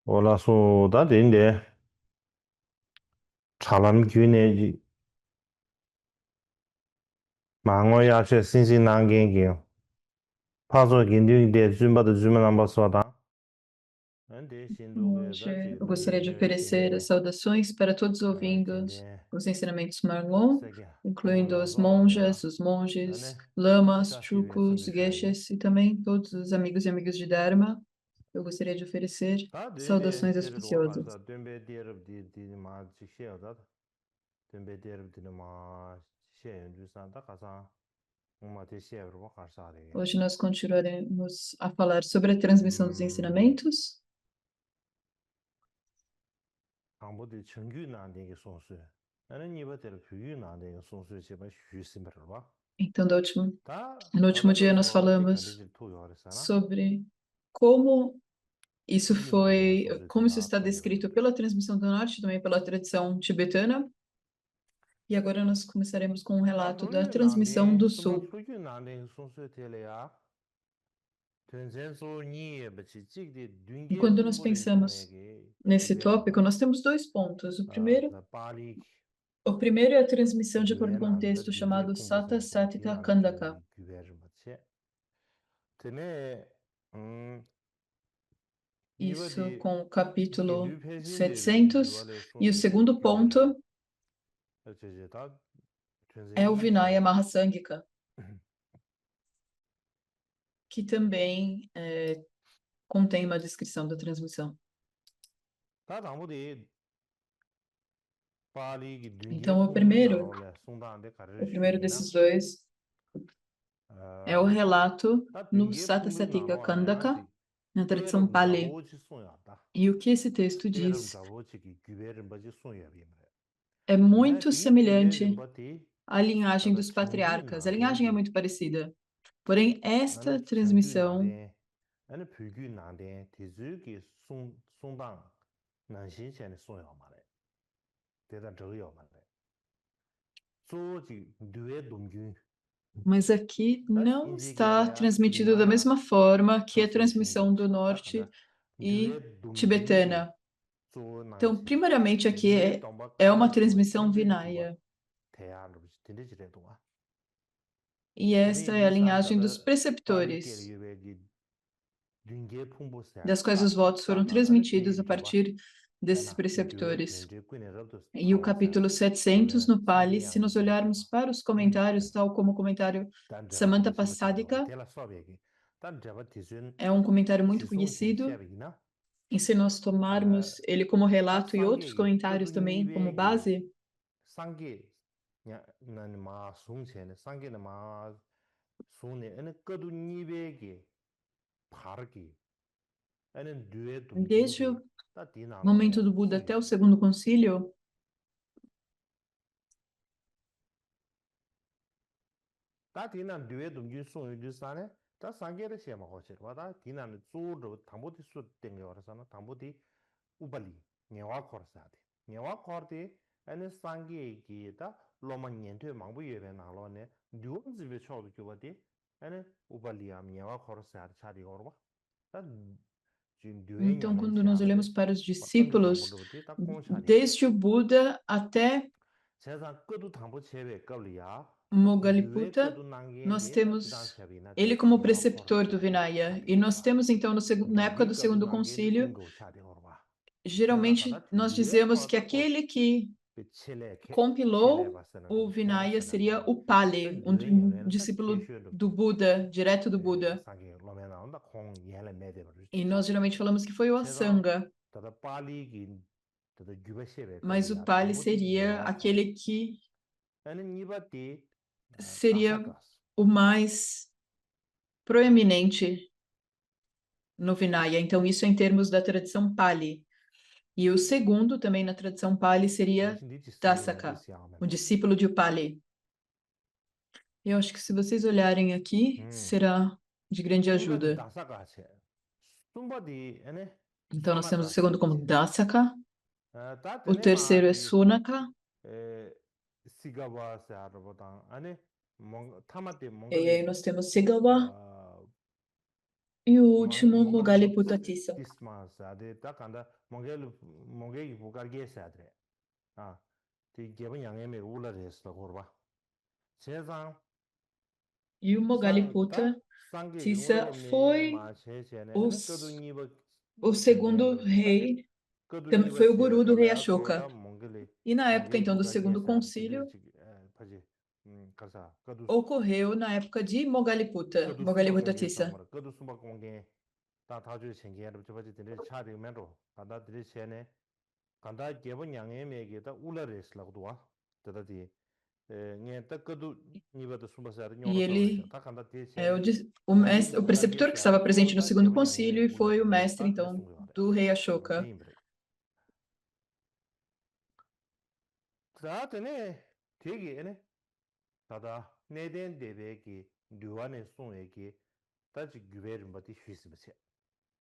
올라서다 된대. 잘하는 기회네. 망어야 제 신신한 게. 파서 긴디데 줌바도 줌만 안 봤어다. 안데 Hoje 신도에다 eu gostaria de 지루에 oferecer 신데. saudações para todos os ouvindos 된대. os ensinamentos Marlon, 세게. incluindo as 고마워서야. monjas, os monges, 안에 lamas, 기타시에 chucos, 선비샤이. geishas e também todos os amigos e amigas de Dharma. Eu gostaria de oferecer 다 된대. saudações 데르도 auspiciosas. 와가서 덴베 데르디 마지시야다. 덴베 데르디는 마 시에 주산다 가서 uma descer uma caçada. Hoje nós continuaremos a falar sobre a transmissão dos ensinamentos. 당보디 정규 난데게 소스. 나는 이버들 규유 난데게 소스 제발 휴심을 봐. Então, 다 no último dia, nós 다다도 falamos 티칸디지 토요르사나. sobre como 규유 난데게 소스 como isso 제가 está 토요르. descrito pela transmissão do norte, também pela tradição tibetana. E agora nós começaremos com um 다 relato da 도유 transmissão 난데 do 스마 sul. 규유 난데게 소스 텔레야. 전전소 니에 버치 찍디 E 듄게 quando nós 풍보리 pensamos 송에게 nesse tópico, 규베르바. nós temos dois pontos. 다 파리 O primeiro é a transmissão de acordo com um 규에나 더 texto 듄게 chamado Sata 풍보선 Satita 송디나 Kandaka. 듄 규베르바체. 드네 Isso 이버디 com o 이게 capítulo 뉴페신데 700. 유발의 E o 소수지 segundo 규베나 ponto 어쩌지 다 é o 전생이 Vinaya 시에다 Mahasangika, que também contém uma descrição da transmissão. 다 아무리 파리기 듄게 Então, 풍부나로래 송다한테 o 가르쳐 primeiro 주기나 desses dois é o relato 다 no 듄게 Satasatika 풍부나로 Kandaka, 안에나지 na tradição 때름 Pali. 잡어지 송야다 E o que esse texto 때름 diz 잡어지기 규베를 뭐지 송야비면 é 나 muito 디 규베를 semelhante 뭐지 à linhagem 다다 dos patriarcas. A 정규나 linhagem é 된디 muito parecida. Porém, esta 나는 transmissão, 정규나데 나는 불규나데 대주기 송당 난신선의 소요 말해 대단 저요 말해 소지 뇌 동균 mas aqui 다 não está 인지게래야 transmitido da 딩아야 mesma forma que a transmissão do 저스신도지 다 norte 간다 e 뇌 동균기 tibetana. 소 Então, 난신 primariamente, aqui 뇌 동바 é uma 칸다 주와 transmissão 딘데 주와 Vinaya. 대안으로 딘데지래 동아 E 근데 esta é a linhagem dos 유산다다 preceptores, 파리케리 유베기 딩게 풍부세 das quais os 다 votos foram 다다 아니 transmitidos a 디 주와 partir desses 에나 이 뇌 preceptores. 덴제 꾸네라도 E o 타와세 capítulo 700 그래 no Pali, se 상계양의 nós olharmos 덴제바 para os comentários, tal como o comentário 단저바 Samanta 디비시바 딘도와 Passadika, 데라 수업에게 단저바 디순 é um comentário muito 시송첸 conhecido. 시합이기나 E se nós tomarmos ele como 다 relato e outros 상계기 comentários 끄두 também como 니베기 base, 상계 나는 마 송첸 상계는 마 송네 어느 끄두 니베기 바르기 에는 뉘에 desde 동균기 o 다 momento 디나로네 do Buda até o 송여비 segundo concílio, 다 디나 뉘에 동균 송여주사네 다 상계를 시험하고 거치 와다 디나는 쪼르 당보디 수 땡겨 그래서는 당보디 우발리 녀와 코르사데 녀와 코르데 에는 상계기다 로만 년대 망부예베 나로네 뉘온즈베 초도 교바데 에는 우발리야 녀와 코르사데 차리 거르바 다 então 진듀에냐는 quando nós 시아베데 olhamos para os 어떤데 discípulos, 당보르데 다 공차리 desde o Buda até 세상 끝도 당보 체베 qab리야 뉘에 Mogaliputta, 끝도 nós 난게데 다 지단 temos 샤비나데 ele como 녀와 preceptor do 코르사데 Vinaya. 차리 E nós 거르바 temos então na época 디 do 끝도 segundo 난게데 concílio, 딩고 차리 거르바 세상 geralmente 가다 nós 뉘에 dizemos que 코르다 고 aquele que 칠레 compilou 바스는 o Vinaya seria 칠레스는 o 단 Pali, um 뉘에요네 딱 discípulo 계셔도 do Buda, direto do Buda. 상게 로메 나온다 콩 예레 메데 E nós 차리 geralmente falamos que foi o 세상 Asanga, 다다 빨리기 다다 규베셰베 mas o qab리야 Pali 당보디 seria 녀와 코르 aquele que 나는 이바디 seria 다사가스 o mais proeminente no Vinaya. Então, isso em termos da tradição Pali. E o segundo, também na tradição Pali, seria 당신 니지 스토리는 Dasaka, o 시험해봐 discípulo de Upali. Eu acho que se vocês olharem aqui, será de grande 인간 ajuda. 다사가세 숨바디 에네 Então, nós temos o segundo como 소나가스비체 Dasaka, o terceiro é 다테네마디 Sunaka, 에 시가바세 아르보당 아니 타마데 e aí 몽골리 nós temos Sigawa, E o último, Mogali Mongaliput Putatiça. tisma sade ta kanda mongel bugarge sadre ti geben yange me ula res la korba chezang E o Mogali sang ta sange Putatiça ngoro me foi ma che ne ane kadu os, niba o segundo rei, kadu niba foi o guru do rei la ko Ashoka. ta mongele E na época, mongel então, do bugarge segundo sad ti concílio, paje kasa kadu ocorreu na época de Mogaliputa, kadu sumba konge Mogaliputatissa. sangmar kadu sumba konge ta thaju chengge ro paje tene cha de men ro kanda dire chene 간다 개번 양의 매게다 울라레스 라고도와 다다디 녜 딱거도 니바도 숨바사르 E 녀로서서 ele 다 간다 é 대체네 o 몽겔 mestre, o preceptor que estava 부가르게샤도 presente no 다 segundo 개번 양의 매 concílio e foi o 울라레 mestre, 다 그래 então, 숨거래 do rei Ashoka. 테임브레 다테네 되게네 다다 네덴 데베기 류안의 송에기 다지 규베르 바티 휘스버세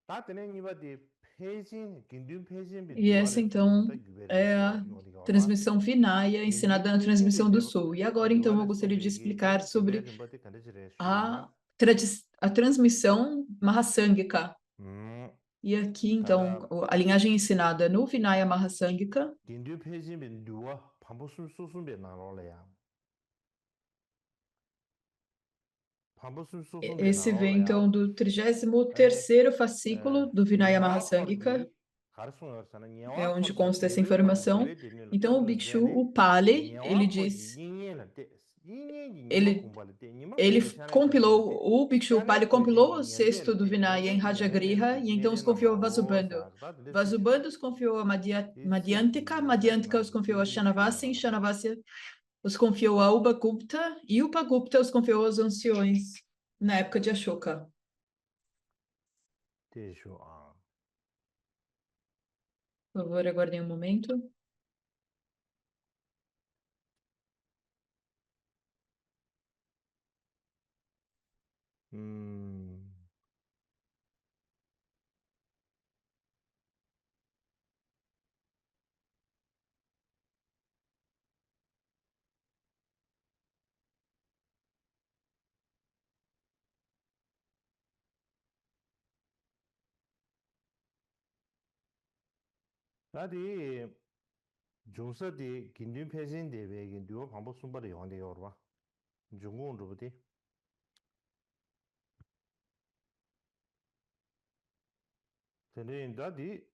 다테네 니바디 페이진 긴둔 페이진 비 E essa, 류안의 송에기 então, 다 규베르 é a 요디가 봐 transmissão Vinaya 긴둔 ensinada na 페이진 transmissão do 비 Sul. E agora, então, eu 류안의 gostaria de 송에기 explicar 다 sobre 규베르 바티 간데지레 a, 슈이나 a transmissão Mahasangika. 음 E aqui, então, 다다 a linhagem ensinada no Vinaya Mahasangika. 긴둔 페이진 비 류아 반복순 소순 비 나로래야 반복순 소순 비 Esse vem, 나로래야 então, do 아니 33º fascículo do Vinaya 녀와 Mahasangika, 커디 가르송어서는 é 녀와 onde 커디 consta essa 규베르 informação. 규베 되는 Então, o 거도 Bhikshu, 전에 o Pali, ele 녀와 커디 diz, 잉예는 때 잉예기 녀마 ele, 공부할 때 녀마 ele 공부 샤네 compilou, 되는데 o Bhikshu, o Pali 샤네 compilou o 커디 sexto 년된 do 때 Vinaya em 년된 양에메르 Rajagriha 때 e então os 녀데나 confiou a Vasubandhu. 마오 사다 됐지 Vasubandhu os confiou a Madhyantika, 이세기 다 Madhyantika os 나도 confiou a 뒤에 Shanavasya e 쉬어나가다 Shanavasya os confiou a Upagupta e Upagupta os confiou aos anciões na época de Ashoka. 대쇼 Por favor, aguardem um momento. 음 나디 조서디 긴딘 패진데 왜긴 듀오 방법 순발이 영한데 여러봐 중국은 로버디 근데 나디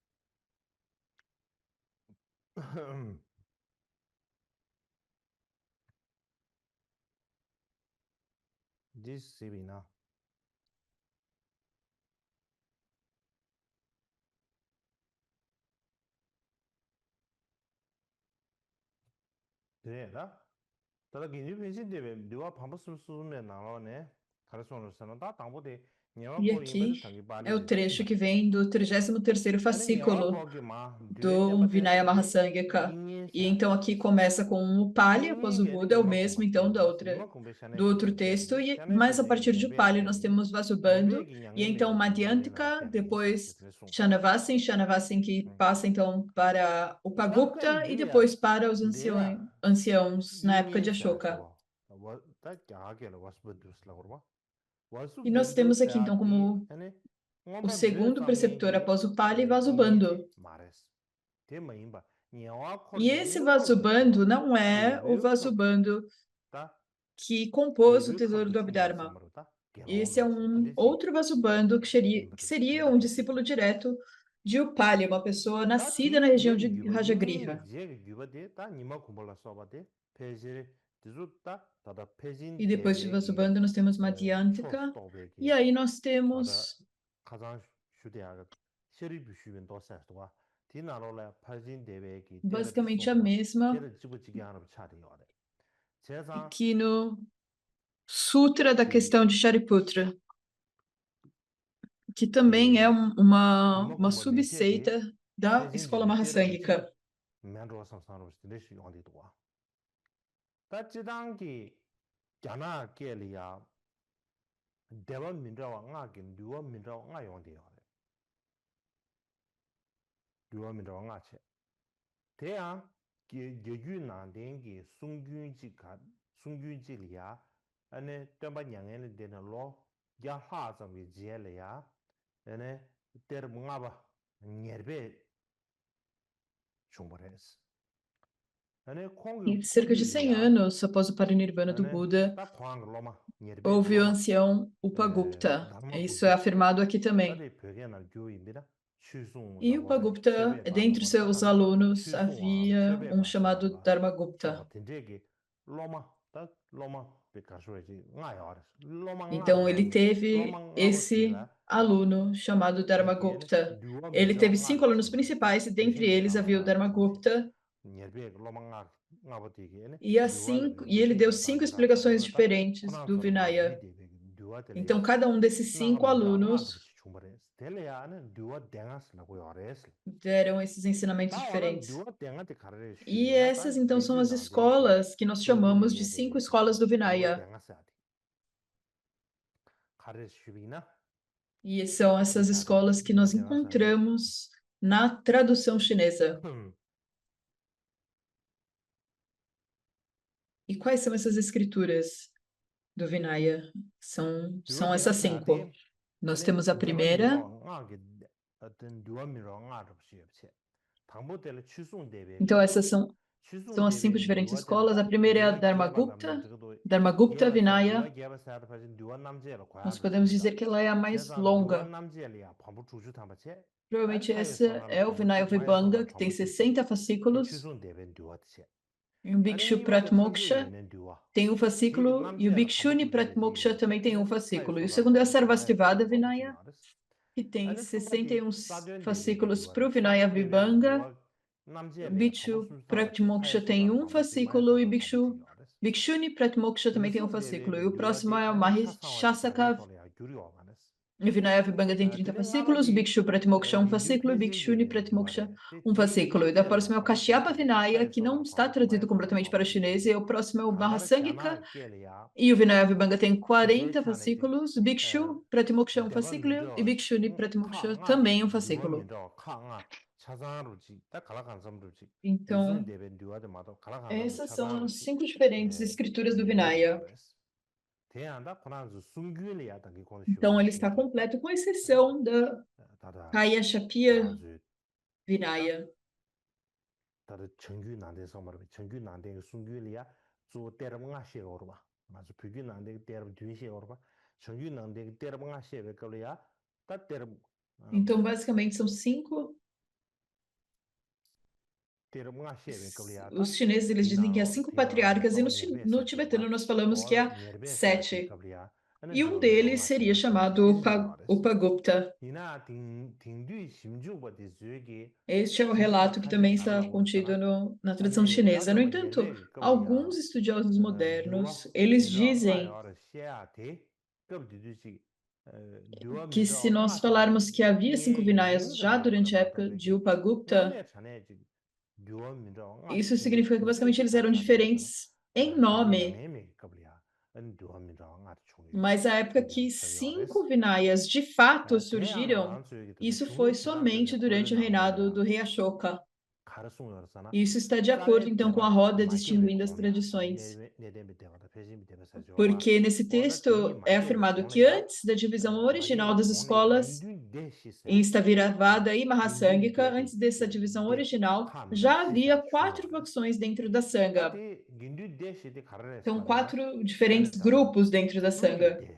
디스비나 그래라 다다 긴딘 패진데 왜 듀오 방법 순수면 나와네 가르쳐놓으서는 다 당보대 녀와 E 코리 aqui 임베드 당기 é o 발레레 trecho 심바 que vem do 33º 아니 녀와 fascículo 거기 마 듀에 do Vinaya 냠바테네디 Mahasangika. 잉예 E então 샤데 aqui começa com o Pali, após o 잉예게 아니 Buda, é o 녀마 mesmo então 공부시에네 녀마 do 공부시하네 outro 되는 texto, 셈디 e 샤네 mais a 되지 partir de 녜베 Pali nós 되니 temos Vasubandhu, 녜베기 e então 양해메게 녜베나 Madhyantika, 되는 셈디 depois 그래 송바 Shanavasin, Shanavasin que passa então para o 딱간 Pagupta e 듀야 depois para os 레야 anciãos na época de 잉예 Ashoka. 샤쇼 와다 야게라 와스버드스라 그러봐 E nós temos aqui então 와스버드스야기 como 아니 o 뭔가 듀에 segundo preceptor 상행기 após o Pali, 잉예지 Vasubandhu. 마레스 대마임바 녀와 E 코르기 esse 녀로서 봐 Vasubandhu não é o 예외우서 Vasubandhu 다 que compôs o 예외 tesouro 컵도 do 충분히 Abhidharma. 삼으로다 Esse é 개몽으로서 um 달리지 outro Vasubandhu que 임바도 seria um 임바도 discípulo direto de Upali, uma pessoa nascida na 다디 região 규베기 de 규바 Rajagriha. 잉잉 제 규바데 다 니마 kumbola 써바데 페이지 디주다 다다 페이진 E depois de 데베기 Vasubandhu nós temos 초스 Madhyantika. E 도베기 aí nós 다다 temos 가장 슈데아가 셔리 비슈빈 도사스와 디나로라 페이진 데베기 데르 basicamente a 송바 mesma 데르 지부지기 하나 차리요데 제상 que no Sutra da 디 questão de Shariputra, que também é 디 니마 uma kumbo 메테디 subseita da 페이진 escola 데베 데르 지부 Mahasangika. 맨로 삼산으로 스트레스 용디도와 다지당기 자나 깨리야 대원 민라와 ngākin duwa minrawa ngā yōngdi yōre. duwa minrawa ngā che. Tēyāng gyōgyū nāndēngi sūngyūn jī liya ane tēmba nyāngēni dēna lō gyā hā zāngbi jē liya ene ter ngaba nyerbe chumbares ene E kongi cerca de 100 kuliya anos após o parinirvana do ene Buda, ta kwang loma nyerbe houve o loma ancião Upagupta. dharma Isso é gupta afirmado aqui também. tade pyoge na gyo imbira chusung E dangore Upagupta, chebe dentre galangor seus takana alunos, chusung ang havia chebe um ga chamado shigla chokwa Dharmagupta. tindegi loma ta loma pe kashweji nga yores loma nga Então, ele yang loma teve nga bo esse sila aluno chamado chigi ene Dharmagupta. duwa Ele midro teve nga 5 alunos chigi principais, e dentre peshin eles midro havia o nga chigi Dharmagupta. nyerbe loma nga bo tigi ene E duwa le assim, e ele peshin deu ga ta 5 dira explicações sarwa ta diferentes khuna do tsor ma Vinaya. mi de duwa tele Então, ya cada um desses nanga 5 midro nga do alunos chi chumbare tele ya ne duwa dengas la go yores deram esses ensinamentos ta wana diferentes. duwa denga te karare E shubi na ta essas, então, são gyugyu as nangde ki escolas que nós gyugyu chamamos de nye de 5 ge escolas do duwa Vinaya. denga sa de karare shubi na E são essas desha de escolas que duwa nós denga sa de encontramos na tradução chinesa. E quais são essas escrituras do Vinaya? duwa São denga essas sa de 5. Nós ene temos a denga miro primeira. nga ge ten duwa miro nga ro shi che thangbo tele chusung debe Então, miro essas são chusung as 5 debe ge diferentes duwa tele escolas. A ta primeira é a duwa geba namne Dharmagupta, zhigo Dharmagupta geba sa duwa Vinaya. geba sa da pa duwa namje la kwaya Nós ro shi podemos da dizer que ela é a mais Chezang duwa longa. namje li ya pambu chuchu tamba che Provavelmente taye essa songa la é o pambu Vinaya chu maye songa Vibhanga, la que tem pambu chu che 60 ki fascículos. chusung debe duwa che E o ane Bhikshu iwa de sungyu Pratmoksha yinen duwa tem um ki fascículo, e o namje la pambu Bhikshuni chu che ji Pratmoksha também tem ane um taye fascículo. E o songa la segundo é a pambu chu maye songa la Sarvastivada pambu chu Vinaya, mares que tem ane tsukpa di 61 sadyon debe ge fascículos duwa para re o Vinaya sadyon debe ge Vibhanga. duwa namje O le ya pambu Bhikshu chu tamba che taye Pratmoksha songa tem la um pambu chi maye fascículo, e songa la pambu chi Bhikshu yores Bhikshuni Pratmoksha também tem um chusung debe fascículo. ge E o duwa próximo di é o ane chasangwa di sadyon Mahishasaka. tole ya gyuri wa manes O Vinaya Vibhanga tem 30 tene ngaba fascículos, o di Bhikshu Pratmoksha um rindu fascículo, e pechin Bhikshuni debe Pratmoksha duwa te um rindu fascículo. E da namje le ya próxima é o pambu chi Kashyapa che le Vinaya, taye que songa não la está pambu chi maye traduzido songa la completamente para pambu o chi che chinês, e o próximo é o kandara Mahasangika. kyana ke le ya E o Vinaya Vibhanga tem chidze 40 chane chik fascículos, Bhikshu Pratimoksha um deba fascículo, e mindro Bhikshuni ka Pratimoksha nga também um duwa fascículo. mindro ka nga chazan ru chi ta kala kansam ru chi yuzung Então, debe duwa de mato kala kansam ru essas chazan são ru as chi 5 diferentes escrituras do mindro de Vinaya. yores teyanda kuna zu sungyu le ya tangi kono Então, shubi ele está shingi completo, com exceção da tada Kayashapya zu ta Vinaya. tada chengyu nande somar chengyu nande sungyu le ya zu terab nga she orba ma zu pygyu nande terab dun she orba chengyu nande terab nga she be kale ya ta terab Então, basicamente, são 5. terab nga she be kale ya ta Os chineses, eles dizem que há dinaro 5 dinaro patriarcas, e to nyerbe no sati tibetano orba nós falamos que or há nyerbe sati 7. kale ya ane E um duwa mi ro deles nga she seria ba sati chamado tin mi ro res Upagupta. ina ting du shimju ba de zuge Este é o shimju relato que khaji também karla está sana contido na tradição ane chinesa. No dajo ba entanto, nyerbe kable ya alguns estudiosos duwa modernos, eles mi ro nga dizem yor she ya te kab de du chi duwa mi que se ro nga nós sa de falarmos que havia 5 nge yin Vinayas yin sa já de ba durante a ma ta época de de ki Upagupta, ngone chane ji duwa mi ro nga isso chin de significa que tuje basicamente ji eles kha eram cha de sana diferentes em chagi nome, nang me kable ya ane duwa mi ro nga chung yu mas a época chung de que sa yores 5 Vinayas de fato Teyang la surgiram, ngan tsuyo ki tada isso shunglu foi chirang kele somente kolo durante o nanglo le reinado ya do rei Ashoka. kar sung yor sana Isso está de acordo, tsare então, com a deba roda ma kyebre distinguindo as kong le ya tradições. neden bi deba da pejin bi deba sa jorba Porque nesse oda tingi texto ma é kyebre afirmado kong le que ya antes da divisão ma original kyebre das kong le escolas, gindun de shi em sa Staviravada e gindun Mahasangika, de de antes dessa divisão de original, ka mi do já shi havia sa chu 4 yores facções dentro da Sangha. tate gindun de shi de karare Então, sala ya 4 ane diferentes tada grupos dentro da lungi Sangha. de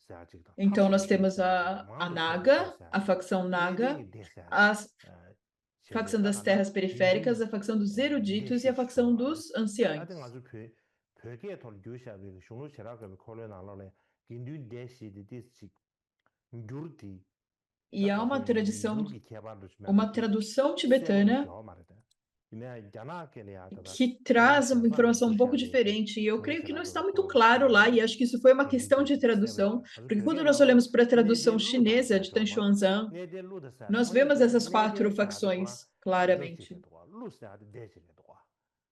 sa chikda Então, tabshu nós de temos sa chikda a mangu chebe de Naga, sa a facção Naga, neden de sa a chebe facção ta das kana terras periféricas, gindun a facção dos eruditos e deshi a facção shuwares dos ate nga anciãos. zu pyoge tol gyusha bi shunglu chira ka bi kholo na lo le gindun deshi de dis chik njurti E ta há ka uma so tradição, njurgi kheba du chme ba uma di tradução sebo du tibetana kyo ma re ta ina jana ke le ya ta da que shunglu traz uma chira bi informação um pouco gyusha bi ki diferente, e eu shunglu creio que não chira ka está bi muito kholo claro lá, e shuwares acho que isso foi uma gindun questão de deshi sebo tradução, da azu porque pyoge quando na nós lo olhamos para a ne de tradução lu da chinesa sa de chokwa Tanshuanzang, ne de lu da sa nós khone vemos che essas ne 4 de sa de kuna facções claramente. deshi de do lu sa de deshi de do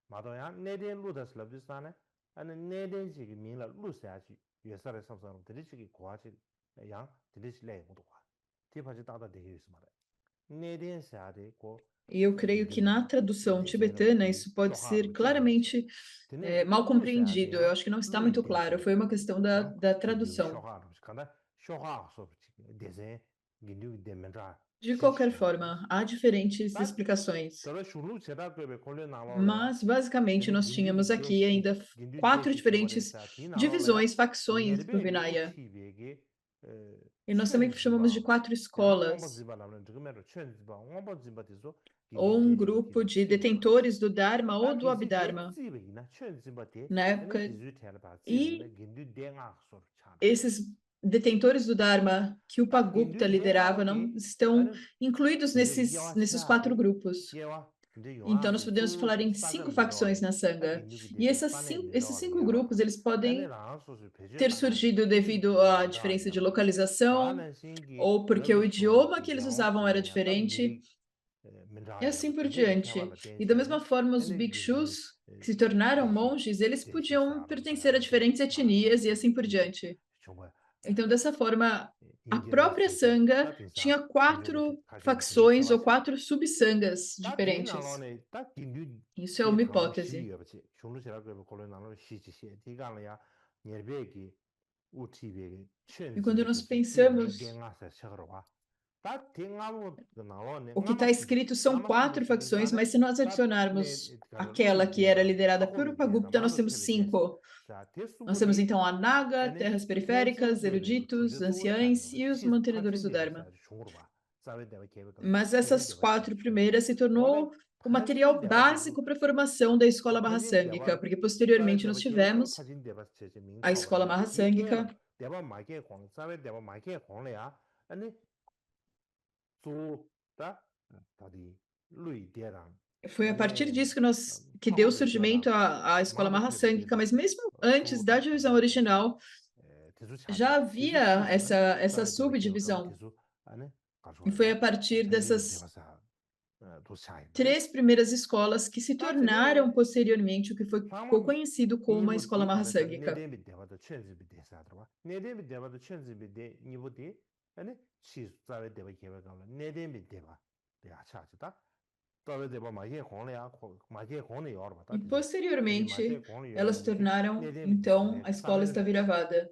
마도야 네덴 루다스 럽디스타네 아니 네덴 지기 민라 루스야지 예사레 삼삼 드리치기 고아지 양 드리치레 모두가 티파지 따다 되게 있어 말해 네덴 사데 고 E eu creio que na tradução tibetana isso pode ser claramente mal compreendido. Eu acho que não está muito claro. Foi uma questão da tradução. 쇼하로 간다 쇼하 소프치 데제 De qualquer forma, há diferentes explicações. Mas, basicamente, nós tínhamos aqui ainda 4 diferentes divisões, facções do Vinaya. E nós também chamamos de 4 escolas, ou um grupo de detentores do Dharma ou do Abhidharma na época. E esses detentores do Dharma que o Upagupta liderava não estão incluídos nesses 4 grupos. Então, nós podemos falar em 5 facções na Sangha. E esses 5 grupos, eles podem ter surgido devido à diferença de localização, ou porque o idioma que eles usavam era diferente, e assim por diante. E da mesma forma, os bhikshus, que se tornaram monges, eles podiam pertencer a diferentes etnias e assim por diante. Então, dessa forma, a própria Sangha tinha 4 facções ou 4 subsangas diferentes. Isso é uma hipótese. E quando nós pensamos, o que está escrito são 4 facções, mas se nós adicionarmos aquela que era liderada por Upagupta, nós temos 5. Nós temos então a Naga, terras periféricas, eruditos, anciães e os mantenedores do Dharma. Mas essas 4 primeiras se tornou o material básico para a formação da escola Mahasangika, porque posteriormente nós tivemos a escola Mahasangika. Foi a partir disso que deu surgimento à escola Mahasangika, mas mesmo antes da divisão original, já havia essa subdivisão. E foi a partir dessas 3 primeiras escolas que se tornaram posteriormente o que ficou conhecido como a escola Mahasangika. E posteriormente, elas se tornaram, então, a escola Estaviravada.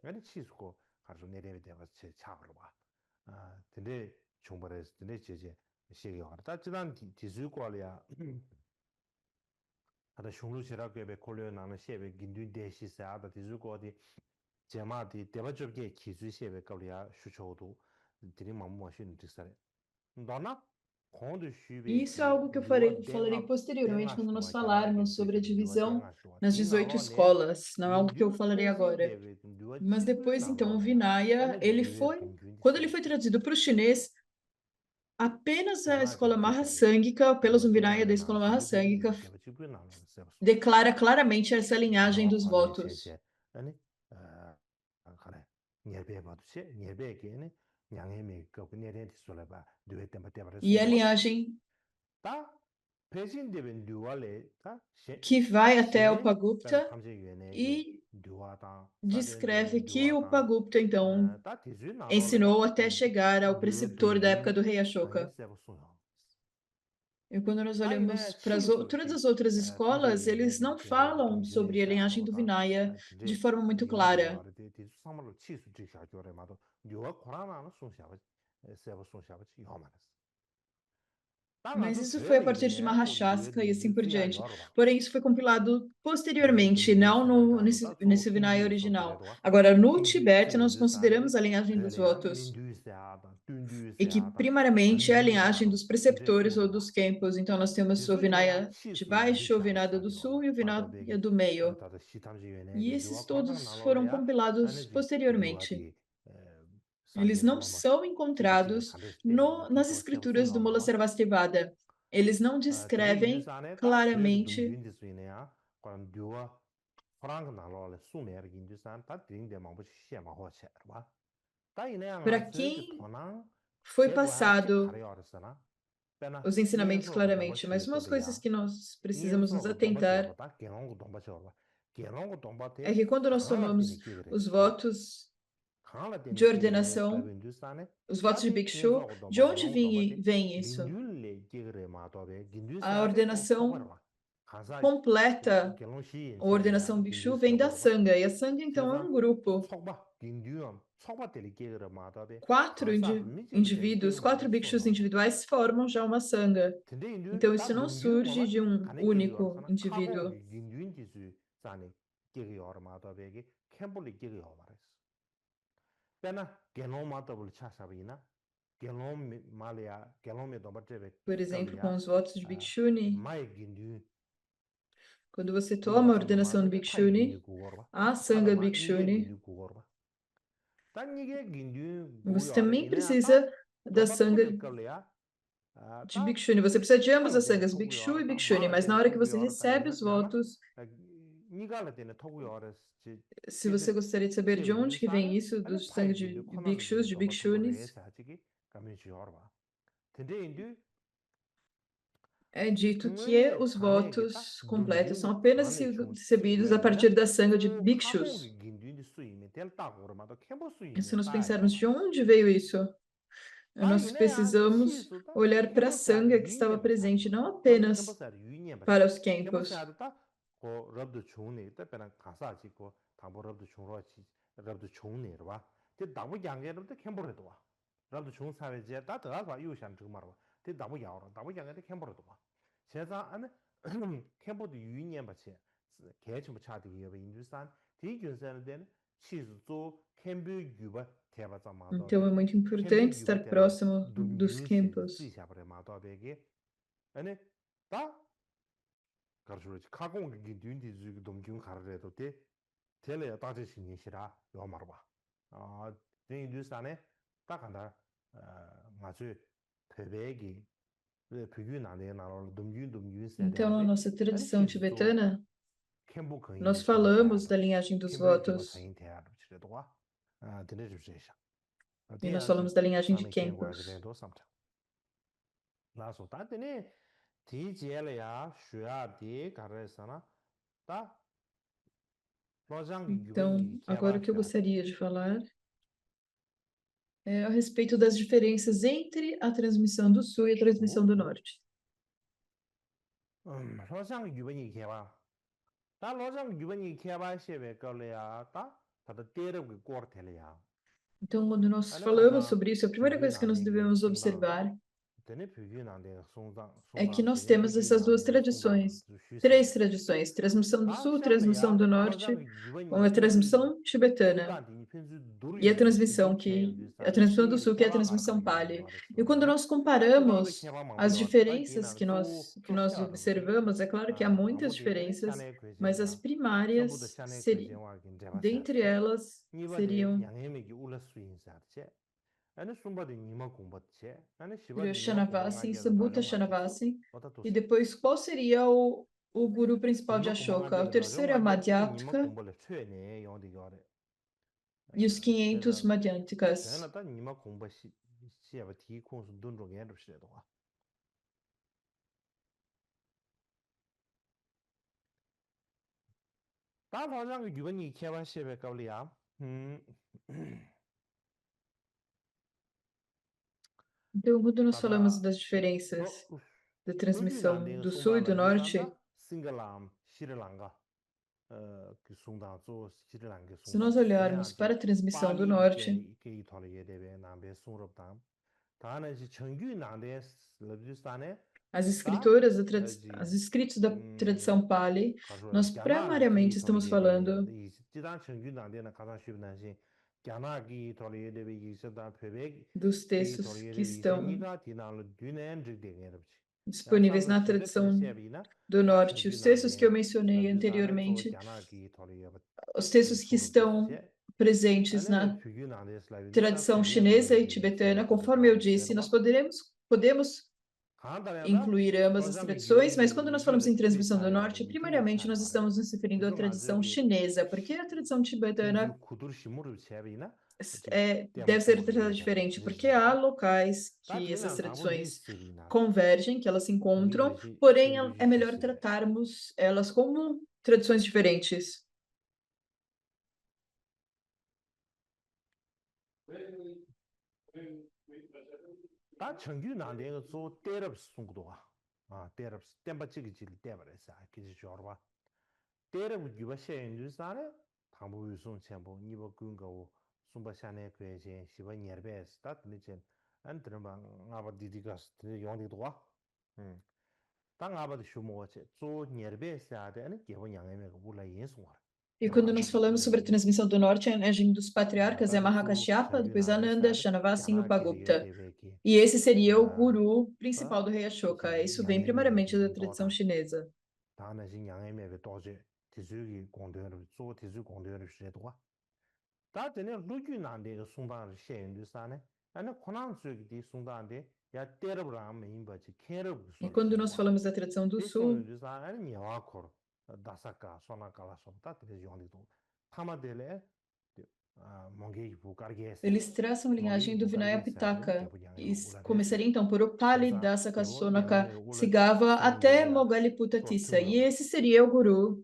E isso é algo que eu falarei posteriormente quando nós falarmos sobre a divisão nas 18 escolas. Não é algo que eu falarei agora. Mas depois, então, o Vinaya, quando ele foi traduzido para o chinês, apenas a escola Mahasangika, pelos Vinaya da escola Mahasangika, declara claramente essa linhagem dos votos. E a linhagem que vai até o Upagupta e descreve que o Upagupta, então, ensinou até chegar ao preceptor da época do rei Ashoka. E quando nós olhamos para todas as outras escolas, eles não falam sobre a linhagem do Vinaya de forma muito clara. Mas isso foi a partir de Mahashaska e assim por diante. Porém, isso foi compilado posteriormente, não nesse Vinaya original. Agora, no Tibete, nós consideramos a linhagem dos votos, e que primariamente é a linhagem dos preceptores ou dos Khenpos. Então, nós temos o Vinaya de baixo, o Vinaya do sul e o Vinaya do meio. E esses todos foram compilados posteriormente. Eles não são encontrados nas escrituras do Mula Sarvastivada. Eles não descrevem claramente para quem foi passado os ensinamentos claramente, mas umas coisas que nós precisamos nos atentar é que quando nós tomamos os votos de ordenação, os votos de Bhikshu, de onde vem isso? A ordenação completa, a ordenação Bhikshu vem da Sangha, e a Sangha, então, é um grupo. quatro indivíduos, quatro bhikshus individuais formam já uma sangha. Então, isso não surge de um único indivíduo. Por exemplo, com os votos de Bhikshuni, quando você toma a ordenação do Bhikshuni, a Sangha Bhikshuni, você também precisa da Sangha de Bhikshuni. Você precisa de ambas as Sanghas, Bhikshu e Bhikshuni, mas na hora que você recebe os votos, se você gostaria de saber de onde que vem isso, dos sangue de Bhikshus, de Bhikshunis, é dito que os votos completos são apenas recebidos a partir da sanga de Bhikshus. E se nós pensarmos de onde veio isso, nós precisamos olhar para a sanga que estava presente, não apenas para os Khenpos. Então é muito importante estar próximo dos Khenpos. Então, na nossa tradição tibetana, nós falamos da linhagem dos votos. E nós falamos da linhagem de Khenpos. Então, agora o que eu gostaria de falar é a respeito das diferenças entre a transmissão do Sul e a transmissão do Norte. Então, quando nós falamos sobre isso, a primeira coisa que nós devemos observar é que nós temos essas duas tradições, três tradições, transmissão do Sul, transmissão do Norte, com a transmissão tibetana e a transmissão do Sul, que é a transmissão Pali. E quando nós comparamos as diferenças que nós observamos, é claro que há muitas diferenças, mas as primárias dentre elas seriam Shanavasi e Sambhuta Shanavasi. E depois, qual seria o guru principal de Ashoka? O terceiro é Madhyamaka e os 500 Madhyamtikas. Então, quando nós falamos das diferenças da transmissão do Sul e do Norte, se nós olharmos para a transmissão do Norte, as escritos da tradição Pali, nós primariamente estamos falando dos textos que estão disponíveis na tradição do Norte. Os textos que eu mencionei anteriormente, os textos que estão presentes na tradição chinesa e tibetana, conforme eu disse, nós podemos incluir ambas as tradições, mas quando nós falamos em transmissão do Norte, primariamente nós estamos nos referindo à tradição chinesa, porque a tradição tibetana deve ser tratada diferente, porque há locais que essas tradições convergem, que elas se encontram, porém é melhor tratarmos elas como tradições diferentes. sumba shane kwe jen shiba nyerbe sta tene jen an tene ba ngaba didigas tene yondi dwa ta ngaba de shumo wache zo nyerbe sta de ane gebo nyangeme ko bula yin sungwara E quando nós falamos sobre a transmissão do norte, a linhagem dos patriarcas é Mahakashyapa, depois Ananda, Shanavasa e Upagupta. E esse seria o guru principal do rei Ashoka. Isso vem primariamente da tradição chinesa. E quando nós falamos da tradição do sul, eles traçam a linhagem do Vinaya Pitaka. E começaria então por Upali, Dasaka, Sonaka, Tsigava até Mogaliputta Tissa. E esse seria o guru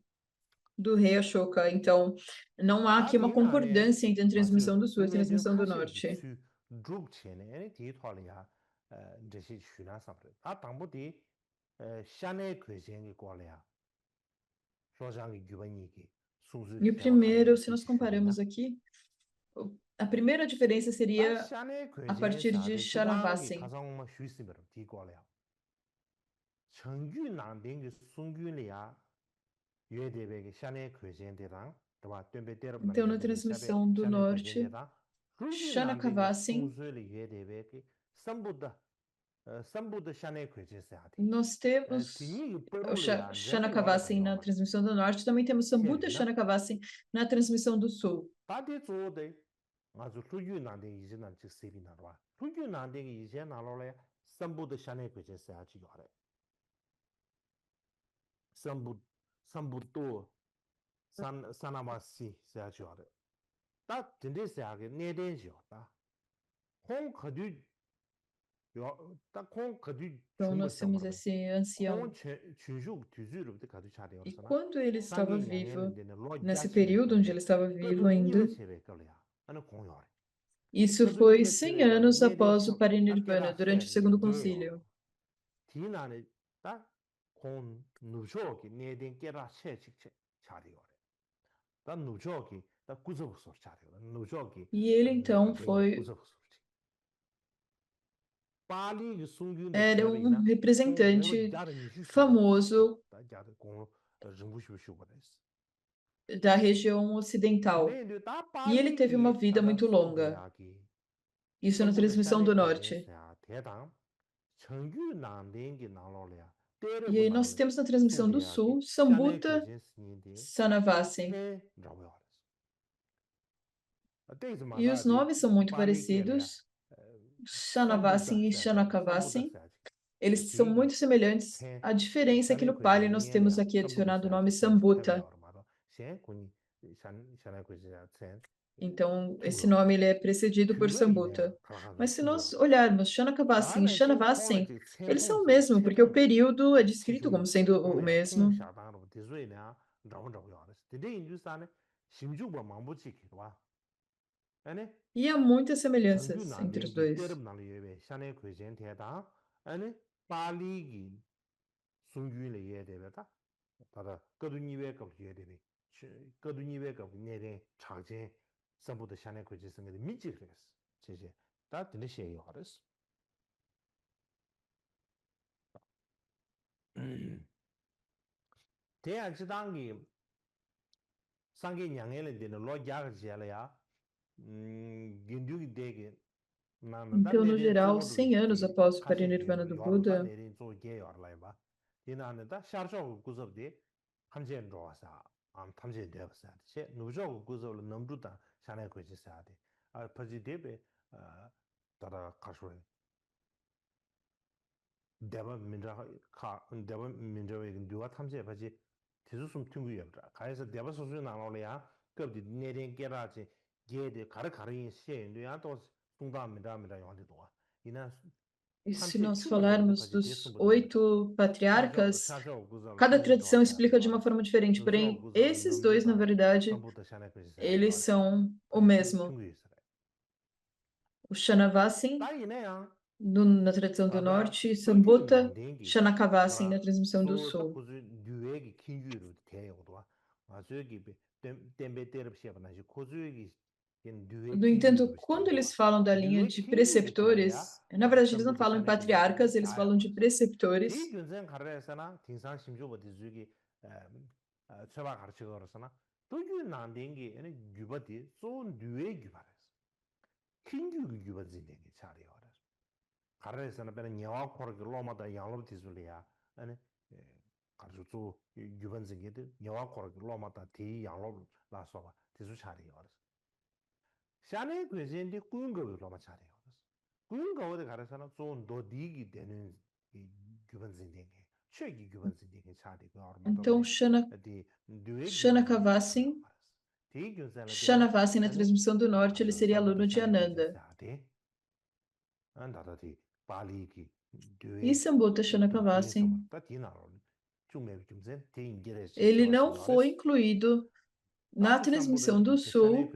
do rei Ashoka. Então, não há aqui uma concordância entre a transmissão do sul e a transmissão do norte. E o primeiro, se nós comparamos aqui, a primeira diferença seria a partir de Shanavasin. Então, na transmissão do norte, Shanakavasin, nós temos o Shanakavasin na transmissão do norte, também temos Sambuddha Shanakavasin na transmissão do sul. Então, nós temos esse ancião. E quando ele estava vivo, nesse período onde ele estava vivo ainda, isso foi 100 anos após o Parinirvana, durante o segundo concílio. E ele então era um representante famoso da região ocidental. E ele teve uma vida muito longa. Isso na transmissão do norte. E aí nós temos na transmissão do sul, Sambuddha Sanavasin. E os nomes são muito parecidos. Shanavasin e Shanakavasin. Eles são muito semelhantes. A diferença é que no Pali nós temos aqui adicionado o nome Sambuddha. Então, esse nome ele é precedido por Sambuddha. Mas se nós olharmos Shanakavasin e Shanavasin, eles são o mesmo, porque o período é descrito como sendo o mesmo. E há muitas semelhanças entre os dois. Então, no geral, 100 anos após o Parinirvana do Buda, e se nós falarmos dos 8 patriarcas, cada tradição explica de uma forma diferente, porém, esses dois, na verdade, eles são o mesmo. O Shanavasin, na tradição do norte, Sambuddha Shanakavasin, na transmissão do sul. No entanto, quando eles falam da linha de preceptores, na verdade, eles não falam em patriarcas, eles falam de preceptores. 가르에서는 배는 영화 코르기 로마다 양로 디술이야. 아니 가르주 유번생이들 영화 코르기 로마다 디 양로 라서바 디수 차리요. 샤네 그진디 꾸은거 로마 차리요. 꾸은거 어디 가르서는 좀 도디기 되는 이 유번생이 최기 유번생이 차리고 Então, Shana Kavasin, na transmissão do norte, ele seria aluno de Ananda. E Sambhota Shanakavasin, ele não foi incluído na transmissão do sul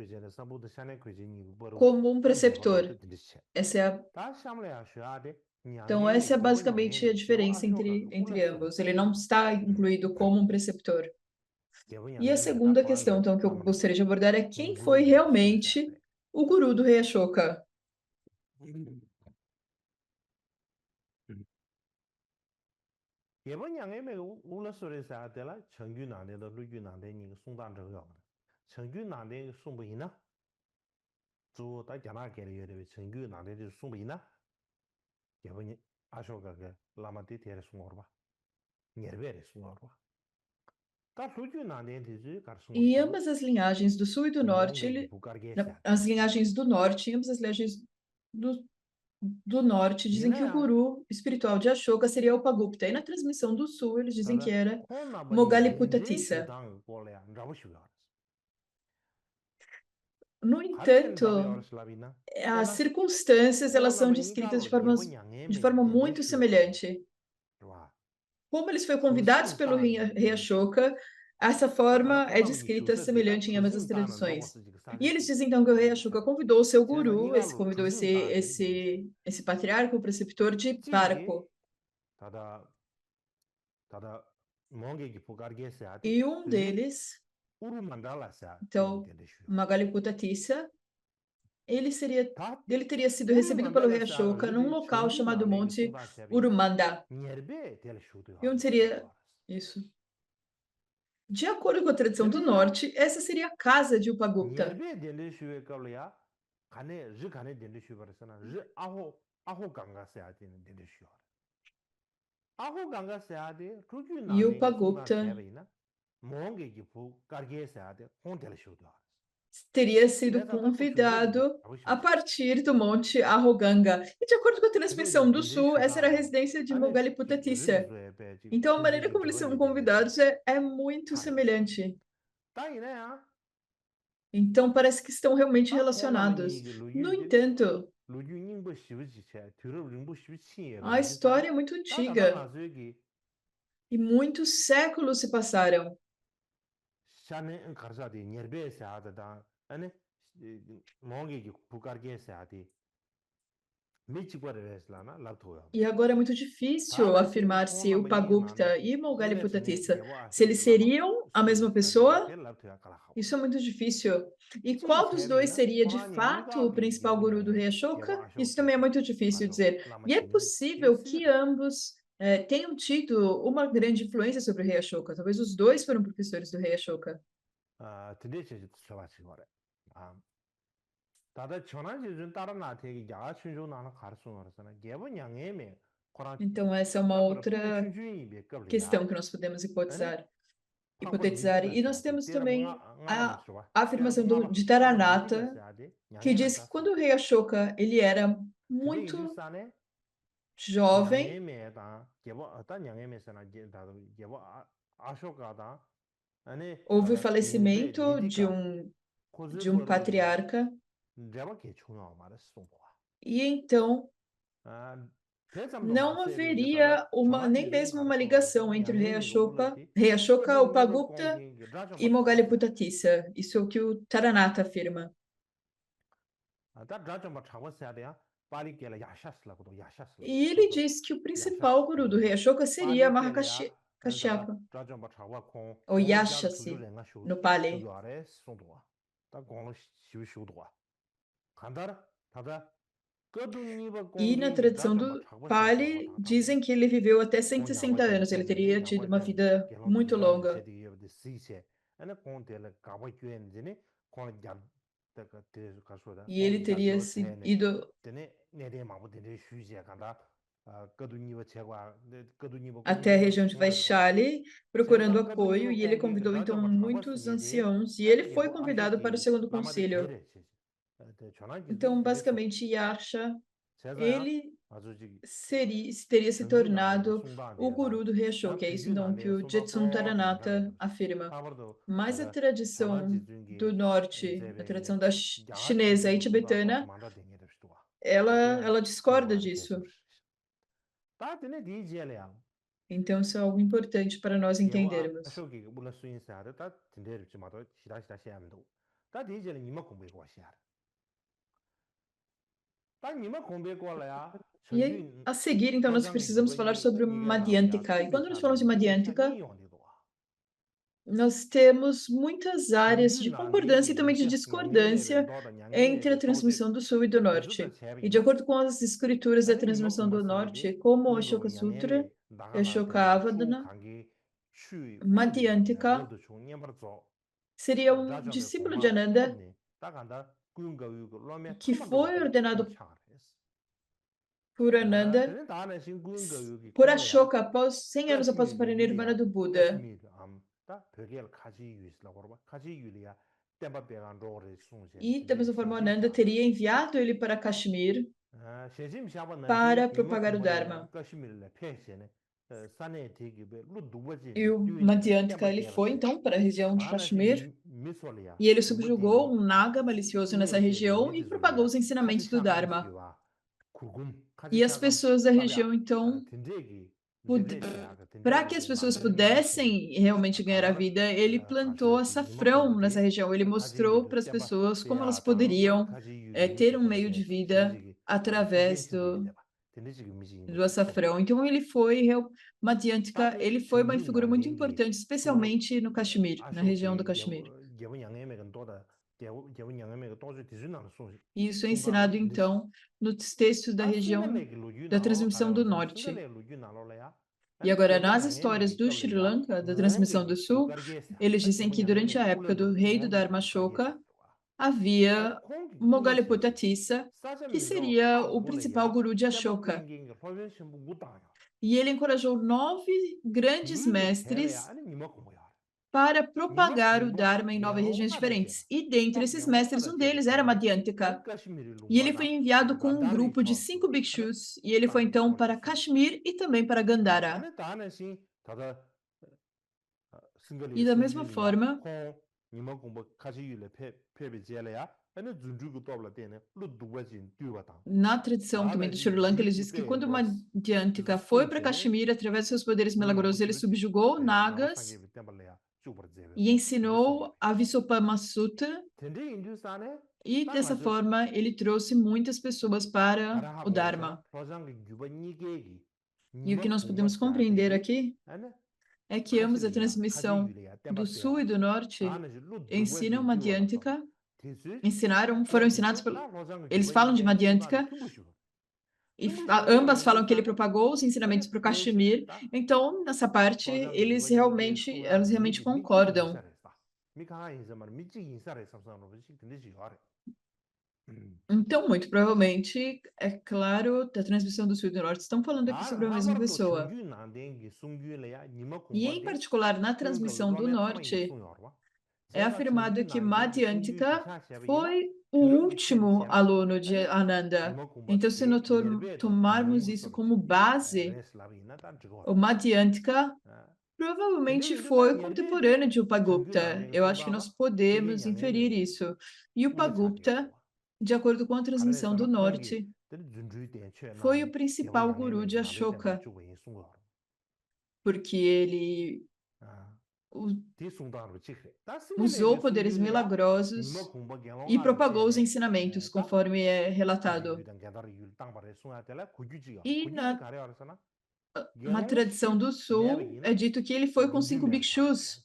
como um preceptor. Então, essa é basicamente a diferença entre ambos. Ele não está incluído como um preceptor. E a segunda questão, então, que eu gostaria de abordar é quem foi realmente o guru do rei Ashoka? 예번 양에메 울러소리사 아들라 정규난데도 루규난데 니 송단저요. 정규난데 송부이나? 주 다잖아게리여데 정규난데 송부이나? 예번 아쇼가게 라마티 테레 송어바. 녀베레 송어바. E ambas as linhagens do sul e do norte, as linhagens do norte, ambas as linhagens do norte dizem que o guru espiritual de Ashoka seria Upagupta. E na transmissão do sul, eles dizem que era Mogaliputta Tissa. No entanto, as circunstâncias elas são descritas de forma muito semelhante. Como eles foram convidados pelo rei Ashoka, essa forma é descrita semelhante em ambas as tradições. E eles dizem então que o rei Ashoka convidou o seu guru, convidou esse patriarca, o preceptor de barco. E um deles, então, Mogaliputta Tissa, ele teria sido recebido pelo rei Ashoka num local chamado Monte Urumanda. E onde seria isso? De acordo com a tradição do norte, essa seria a casa de Upagupta. E Upagupta teria sido convidado a partir do Monte Arroganga. E de acordo com a transmissão do sul, essa era a residência de Mogaliputta Tissa. Então, a maneira como eles são convidados é muito semelhante. Então, parece que estão realmente relacionados. No entanto, a história é muito antiga. E muitos séculos se passaram. E agora é muito difícil afirmar se Upagupta e Mogaliputta Tissa, se eles seriam a mesma pessoa. Isso é muito difícil. E qual dos dois seria de fato o principal guru do rei Ashoka? Isso também é muito difícil dizer. E é possível que ambos tenham tido uma grande influência sobre o rei Ashoka. Talvez os dois foram professores do rei Ashoka. Então, essa é uma outra questão que nós podemos hipotetizar. E nós temos também a afirmação de Taranata, que diz que quando o rei Ashoka ele era muito jovem, houve o falecimento de um patriarca, e então não haveria nem mesmo uma ligação entre o rei Ashoka, Upagupta e Mogaliputta Tissa. Isso é o que o Taranata afirma. E ele diz que o principal guru do rei Ashoka seria Mahakashyapa, ou Yashasi, no Pali. E na tradição do Pali, dizem que ele viveu até 160 anos. Ele teria tido uma vida muito longa. E ele teria ido até a região de Vaishali, procurando apoio, e ele convidou então muitos anciãos, e ele foi convidado para o segundo concílio. Então, basicamente, Yarsha, ele teria se tornado o guru do rei Ashoka. É isso então que o Jetsun Taranata afirma. Mas a tradição do norte, a tradição da chinesa e tibetana, ela discorda disso. Então, isso é algo importante para nós entendermos. E aí, a seguir, então, nós precisamos falar sobre o Madhyantika. E quando nós falamos de Madhyantika, nós temos muitas áreas de concordância e também de discordância entre a transmissão do sul e do norte. E de acordo com as escrituras da transmissão do norte, como o Ashoka Sutra, Ashoka Avadana, Madhyantika seria um discípulo de Ananda que foi ordenado por Ananda, por Ashoka, após 100 anos após o parinirvana do Buda. E, da mesma forma, Ananda teria enviado ele para Kashmir para propagar o Dharma. E o Madhyantika, ele foi, então, para a região de Kashmir, e ele subjugou um naga malicioso nessa região e propagou os ensinamentos do Dharma. E as pessoas da região, então, para que as pessoas pudessem realmente ganhar a vida, ele plantou açafrão nessa região. Ele mostrou para as pessoas como elas poderiam ter um meio de vida através do açafrão. Então, Madhyantika, ele foi uma figura muito importante, especialmente no Kashmir, na região do Kashmir. E isso é ensinado, então, nos textos da região da transmissão do norte. E agora, nas histórias do Sri Lanka, da transmissão do sul, eles dizem que durante a época do rei do Dharmashoka, havia Mogaliputta Tissa, que seria o principal guru de Ashoka. E ele encorajou 9 grandes mestres para propagar o Dharma em 9 regiões diferentes. E dentre esses mestres, um deles era Madhyantika. E ele foi enviado com um grupo de 5 bhikshus, e ele foi então para Kashmir e também para Gandhara. E da mesma forma, na tradição também do Sri Lanka, eles dizem que quando Madhyantika foi para Kashmir, através de seus poderes milagrosos, ele subjugou nagas e ensinou a Visuddhimagga Sutta, e dessa forma ele trouxe muitas pessoas para o Dharma. E o que nós podemos compreender aqui é que ambos, a transmissão do sul e do norte, ensinam Madhyantika, foram ensinados eles falam de Madhyantika, e ambas falam que ele propagou os ensinamentos para o Kashmir. Então, nessa parte, elas realmente concordam. Então, muito provavelmente, é claro, da transmissão do sul e do norte, estão falando aqui sobre a mesma pessoa. E, em particular, na transmissão do norte, é afirmado que Madhyantika foi o último aluno de Ananda. Então, se nós tomarmos isso como base, o Madhyantika provavelmente foi contemporâneo de Upagupta. Eu acho que nós podemos inferir isso. E Upagupta, de acordo com a transmissão do norte, foi o principal guru de Ashoka, porque ele usou poderes milagrosos e propagou os ensinamentos, conforme é relatado. E na tradição do sul, é dito que ele foi com 5 bhikshus.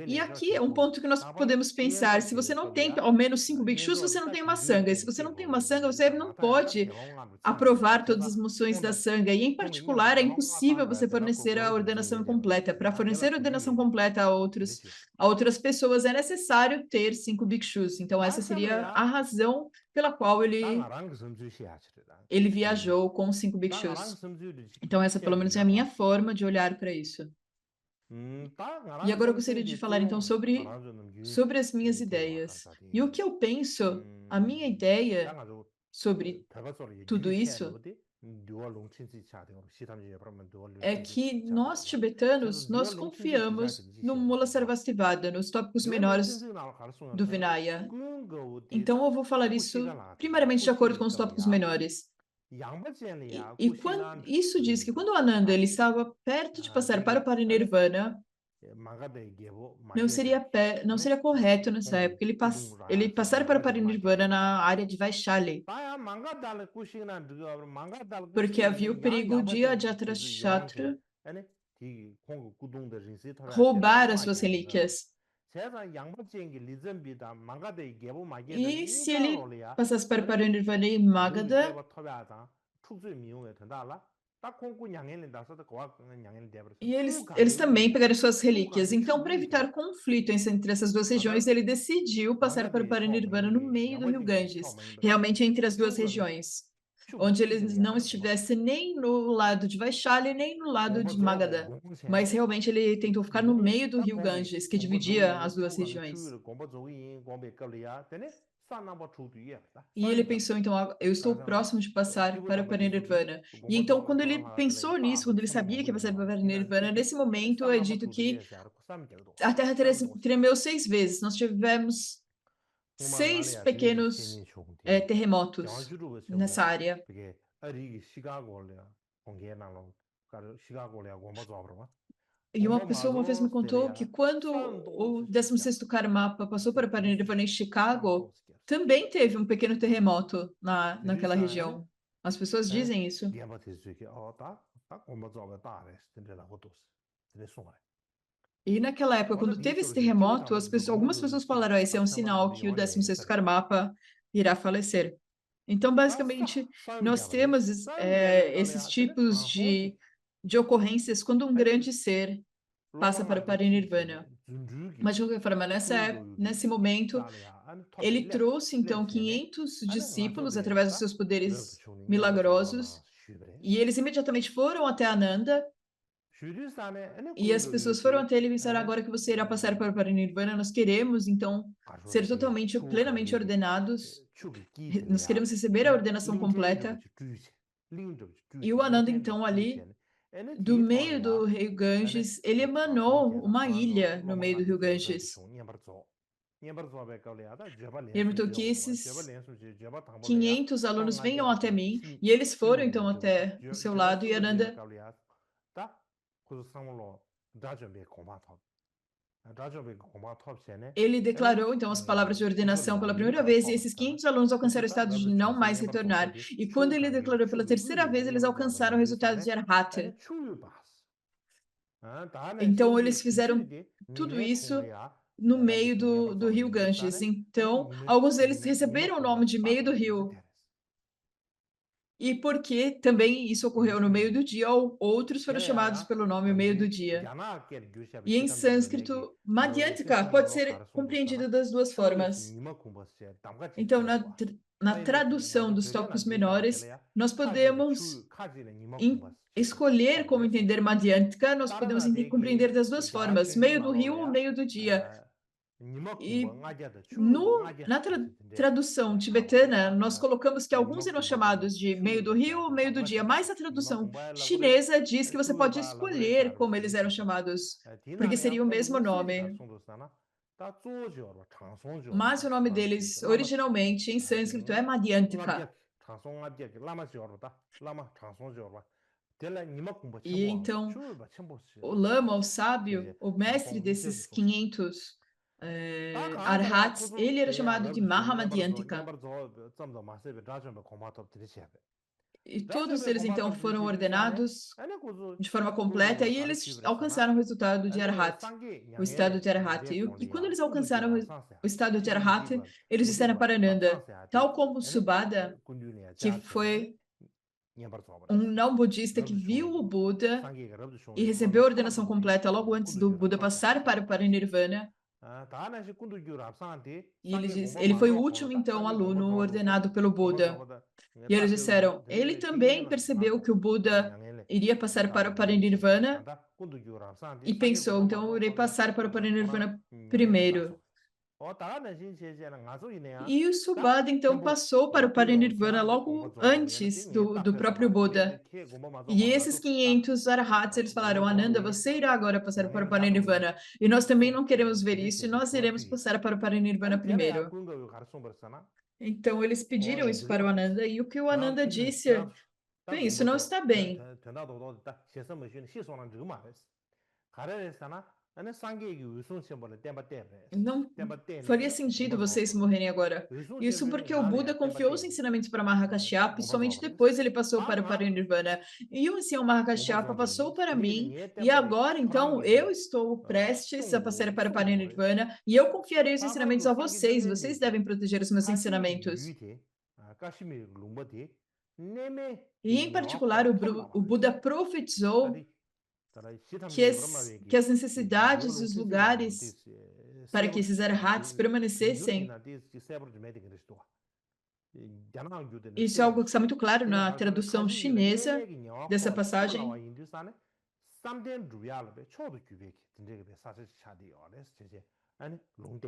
E aqui é um ponto que nós podemos pensar: se você não tem ao menos 5 bhikshus, você não tem uma sanga. E se você não tem uma sanga, você não pode aprovar todas as moções da sanga. E, em particular, é impossível você fornecer a ordenação completa. Para fornecer a ordenação completa a outras pessoas, é necessário ter 5 bhikshus. Então, essa seria a razão pela qual ele viajou com 5 bhikshus. Então, essa, pelo menos, é a minha forma de olhar para isso. E agora eu gostaria de falar, então, sobre as minhas ideias. E o que eu penso, a minha ideia sobre tudo isso é que nós, tibetanos, nós confiamos no Mula Sarvastivada, nos tópicos menores do Vinaya. Então, eu vou falar isso primariamente de acordo com os tópicos menores. Isso diz que quando o Ananda ele estava perto de passar para o Parinirvana, não seria correto nessa época ele passar para o Parinirvana na área de Vaishali, porque havia o perigo de Ajatashatru roubar as suas relíquias. E se ele passasse para o Parinirvana em Magadha, e eles também pegaram suas relíquias. Então, para evitar conflito entre essas duas regiões, ele decidiu passar para o Parinirvana no meio do rio Ganges, realmente entre as duas regiões, onde ele não estivesse nem no lado de Vaishali, nem no lado de Magadha. Mas realmente ele tentou ficar no meio do rio Ganges, que dividia as duas regiões. E ele pensou, então, eu estou próximo de passar para o Parinirvana. E então, quando ele pensou nisso, quando ele sabia que ia passar para o Parinirvana, nesse momento é dito que a Terra tremeu 6 vezes. Nós tivemos 6 pequenos terremotos nessa área. E uma pessoa uma vez me contou que quando o 16º Karmapa passou para o Parinirvana em Chicago, também teve um pequeno terremoto naquela região. As pessoas dizem isso. E naquela época, quando teve esse terremoto, algumas pessoas falaram: esse é um sinal que o 16º Karmapa irá falecer. Então, basicamente, nós temos esses tipos de ocorrências quando um grande ser passa para o Parinirvana. Mas, de qualquer forma, nesse momento, ele trouxe, então, 500 discípulos através dos seus poderes milagrosos, e eles imediatamente foram até Ananda, e as pessoas foram até ele e pensaram: agora que você irá passar para o Parinirvana, nós queremos, então, ser totalmente, plenamente ordenados, nós queremos receber a ordenação completa. E o Ananda, então, ali, do meio do rio Ganges, ele emanou uma ilha no meio do rio Ganges. Ele perguntou que esses 500 alunos venham até mim, e eles foram, então, até o seu lado, e Ananda ele declarou, então, as palavras de ordenação pela primeira vez, e esses 500 alunos alcançaram o estado de não mais retornar. E quando ele declarou pela terceira vez, eles alcançaram o resultado de Arhata. Então, eles fizeram tudo isso no meio do rio Ganges. Então, alguns deles receberam o nome de meio do rio. E porque também isso ocorreu no meio do dia, outros foram chamados pelo nome meio do dia. E em sânscrito, Madhyantika pode ser compreendido das duas formas. Então, na tradução dos tópicos menores, nós podemos escolher como entender Madhyantika, nós podemos compreender das duas formas, meio do rio ou meio do dia. E na tradução tibetana, nós colocamos que alguns eram chamados de meio do rio ou meio do dia, mas a tradução chinesa diz que você pode escolher como eles eram chamados, porque seria o mesmo nome. Mas o nome deles, originalmente, em sânscrito, é Madhyantika. E então, o lama, o sábio, o mestre desses 500 arhats, ele era chamado de Mahamadhyantika. E todos eles, então, foram ordenados de forma completa e eles alcançaram o resultado de Arhat, o estado de Arhat. E quando eles alcançaram o estado de Arhat, eles disseram para Ananda, tal como Subhada, que foi um não budista que viu o Buda e recebeu a ordenação completa logo antes do Buda passar para o Parinirvana. E ele diz, ele foi o último, então, aluno ordenado pelo Buda. E eles disseram, ele também percebeu que o Buda iria passar para o Parinirvana e pensou, então eu irei passar para o Parinirvana primeiro. E o Subhada, então, passou para o Parinirvana logo antes do próprio Buda. E esses 500 arahats, eles falaram, Ananda, você irá agora passar para o Parinirvana. E nós também não queremos ver isso, e nós iremos passar para o Parinirvana primeiro. Então, eles pediram isso para o Ananda, e o que o Ananda disse, bem, isso não está bem. Não faria sentido vocês morrerem agora. Isso porque o Buda confiou os ensinamentos para Mahakashyapa e somente depois ele passou para o Parinirvana. E o ancião Mahakashyapa passou para mim e agora, então, eu estou prestes a passar para o Parinirvana e eu confiarei os ensinamentos a vocês. Vocês devem proteger os meus ensinamentos. E, em particular, o Buda profetizou que as necessidades dos lugares para que esses arhats permanecessem. Isso é algo que está muito claro na tradução chinesa dessa passagem.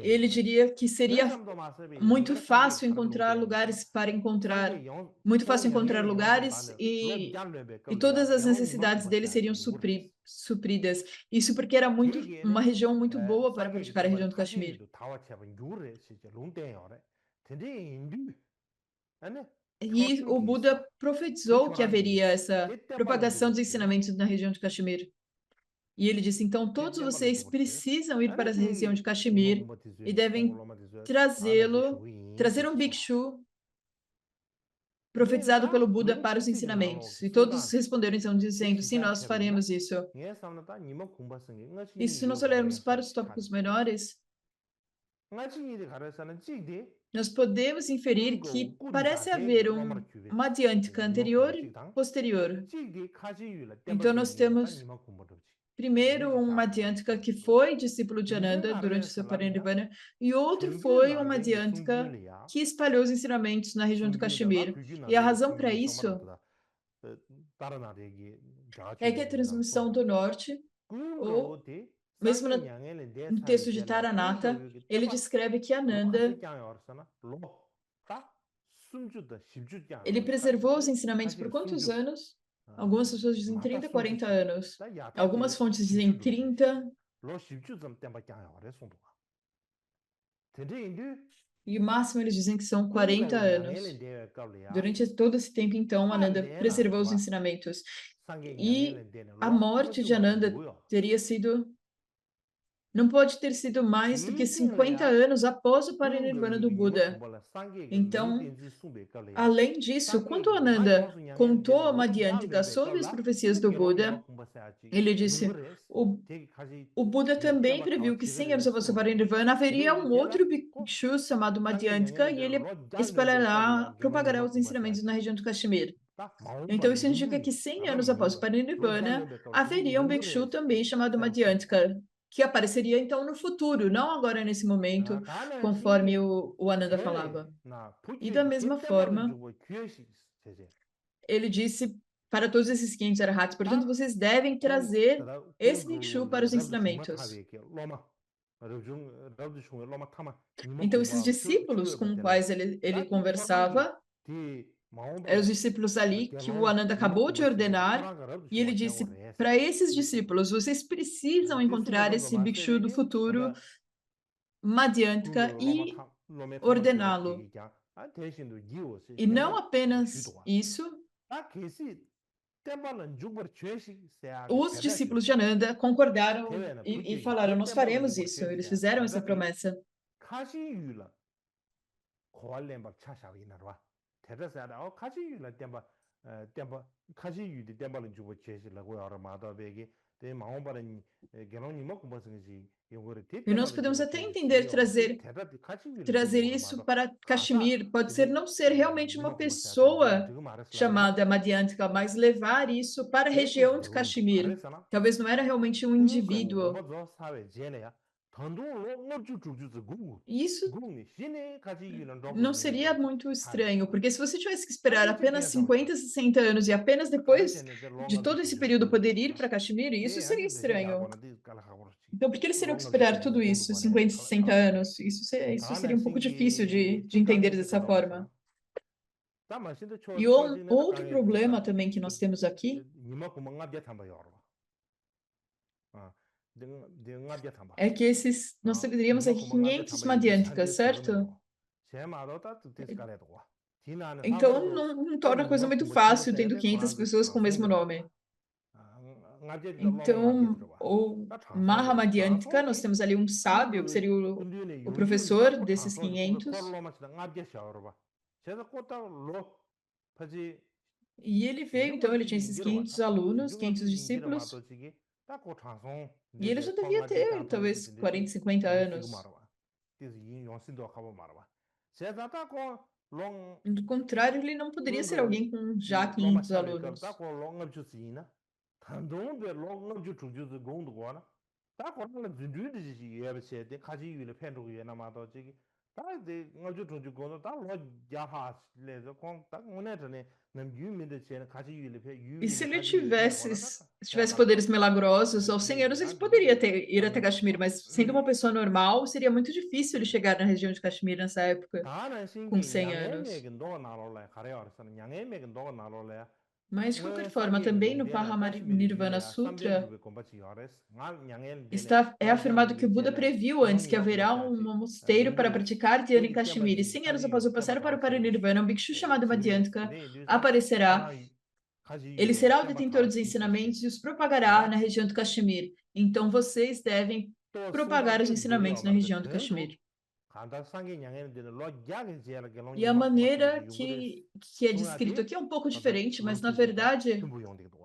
Ele diria que seria muito fácil encontrar lugares para encontrar, muito fácil encontrar lugares e todas as necessidades dele seriam supridas. Isso porque era uma região muito boa para praticar a região do Caxemir. E o Buda profetizou que haveria essa propagação dos ensinamentos na região de Caxemir. E ele disse, então, todos vocês precisam ir para a região de Caxemir e devem trazer um bhikshu profetizado pelo Buda para os ensinamentos. E todos responderam, então, dizendo, sim, nós faremos isso. E se nós olharmos para os tópicos menores, nós podemos inferir que parece haver uma Madhyantaka anterior e posterior. Então, nós temos primeiro um Madhyantaka que foi discípulo de Ananda durante o seu Parinirvana e outro foi um Madhyantaka que espalhou os ensinamentos na região do Caxemir. E a razão para isso é que a transmissão do norte, ou mesmo no texto de Taranata, ele descreve que Ananda ele preservou os ensinamentos por quantos anos? Algumas pessoas dizem 30, 40 anos. Algumas fontes dizem 30. E o máximo eles dizem que são 40 anos. Durante todo esse tempo, então, Ananda preservou os ensinamentos. E a morte de Ananda teria sido... Não pode ter sido mais do que 50 anos após o Parinirvana do Buda. Então, além disso, quando Ananda contou a Madhyantaka sobre as profecias do Buda, ele disse, o Buda também previu que 100 anos após o Parinirvana haveria um outro bhikshu chamado Madhyantaka e ele propagará os ensinamentos na região do Caxemir. Então, isso indica que 100 anos após o Parinirvana haveria um bhikshu também chamado Madhyantaka, que apareceria então no futuro, não agora nesse momento, conforme o Ananda falava. E da mesma forma, ele disse para todos esses 500 arahats, portanto, vocês devem trazer esse bhikshu para os ensinamentos. Então, esses discípulos com os quais ele conversava, eram os discípulos ali que o Ananda acabou de ordenar, e ele disse para esses discípulos, vocês precisam encontrar esse bhikshu do futuro, Madhyantaka, e ordená-lo. E não apenas isso, os discípulos de Ananda concordaram e falaram, nós faremos isso. Eles fizeram essa promessa. tempo kaji yu de tempo lin jubo cheshi la go yara ma da bege de ma on bara ni gelon ni mo ko basin ji yongore te E tempo nós lin podemos jubo até cheshi entender chige yoro te trazer teta de kaji yu lin jubo trazer yoro ma isso da para khasa Kashmir. Pode ser de não ser realmente ni mo uma ko sa de pessoa de ma res la na chamada Madhyantaka, mas levar isso para a te ko região de de un Kashmir. khare sana Talvez não era realmente um gu kan indivíduo. goba zo sawe jene ya tando lo ngor ju ju ju gu E isso gu ni shine kaji yu lan dog não ni seria go muito chane estranho, porque se você tivesse que esperar kaji che apenas gen sam cha 50, 60 anos e apenas khare depois jene de lo de ngor ju todo ju esse ju período gu poder go ir sana para Kashmir, isso te seria ande de je ya estranho. go na de kala khabor chi Então, por que ele seria que lo ngor ju esperar ju ju tudo gu du isso, go ne 50, kala 60 anos? Isso ta na seria um pouco difícil singi de te ka entender gen de dessa lo forma. ta ma shin de E cho jing ne da ka outro gen de problema sa também que nós temos aqui ni ma ko ma ngab ya thamba yor ah de ngab ya thamba é que nós teríamos nima aqui kuma ngabja 500 thamba yin madhyânticas, sanje sigame certo? yo shema ro ta tu tis kare do tina ne sabar Então, do não ta torna a coisa nima muito kuma chimba fácil se tendo de 500 quran de pessoas com o transong mesmo de do nome. ngabje de lo ngabje Então, de do o ta transong de Mahamadhyantaka, transong nós di temos ali um sábio, que gu seria kundu ne o yongjin ta professor ko desses transong de ko 500, lo ma chida ngabje sha ro ba cheda ko ta lo phaji e ele veio, siju então ele ngabje tinha esses yingir wa 500 ta alunos, siju ngabje 500 yingir ma discípulos, to chigi ta ko transong e de ele de já ko devia ngabje ter, ta thong de talvez, de 40, 50 yong sigma anos. ro ba tis yin yong sin do khabo ma ro ba cheda ta ko long Do contrário, ele não poderia ser ngul alguém com já ki loma 500 chawe kar ta alunos. ko lo ngab chu si na tandong de lo ngab chu chu ju gong du go na ta ko na ju ju de ji ye ba che de kha ji yu le phen ru ye na ma do ji ta de ngab chu chu go ta lo ja ha le zo kong ta ngone de ne nam yu min de che na kha ji yu le phe yu E yu se le ele kha ji yu le phe go na ta che tivesse kala poderes kala milagrosos, aos 100 de anos ele an de poderia de ir até tandong Caxemir, mas sendo uma pessoa normal, seria muito difícil ele chegar na região de Caxemir nessa época, ta na com singi 100 nyang e me anos. gen do na lo le khare or san nyang e me gen do na lo le Mas, de qualquer ngwe forma, sangye ge também long no de na kashmir yu le Paramarivanana ya samben Sutra, jube komba chi yores nga nyangel de ne é lo jang afirmado que yu o che Buda le previu gelong antes ni que ma kuma haverá sa um ti mosteiro para nungde praticar te dhyana em gi temba Caxemir. E di 100 anos khaji após yu o temba passar para taw o che le Parinirvana, um bhikshu chamado sigine Madhyantaka tene du sa aparecerá. khora khaji yu Ele le será o temba detentor taw dos chi che che ensinamentos e os propagará ta na região do Caxemir. Então, vocês devem to simba propagar os te du yo ensinamentos na mar de região do tendu Caxemir. khanda sangye nyangel de lo ja ge che le gelong E ni a ma kuma chi maneira ge yungure que é sunga descrito te aqui é um pouco khanda diferente, lo mas na chi chi ta verdade, chimbu yong de do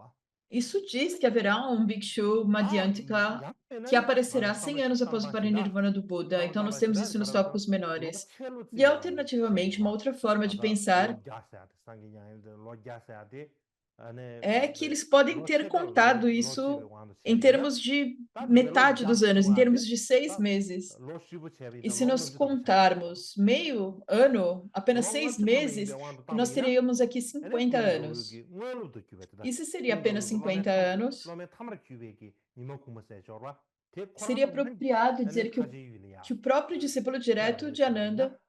isso diz que haverá um Bhikshu ta Madhyantaka yang que ne aparecerá ngara 100 samba anos após o samba shida parinirvana do Buda. samba Então, nós samba temos shida isso nos khara da tópicos lo menores. chelo E, tsi yang che alternativamente, uma wa outra forma de kada lo pensar jasa de sangi yang de lo jasa de ane é que eles podem lo ter cheda contado lo chibe isso wang de em chele ya termos de ta de lo metade dos ja anos, em sunga termos de de 6 ta meses. lo shibu chebe E de se lo nós ngam ju tong chebe de wa contarmos meio ano, apenas lo ngam 6 ju tong yin be meses, wang de que ta nós yin na teríamos aqui ane 50 kung do anos. gi ngelo do kyube da Isso seria kung apenas do lo me 50 tham lo anos. me thamra kyube gi nima kuma se jorwa te Seria khorang man apropriado ane dizer khaji yu le ya que o próprio discípulo direto kyare de se na Ananda tene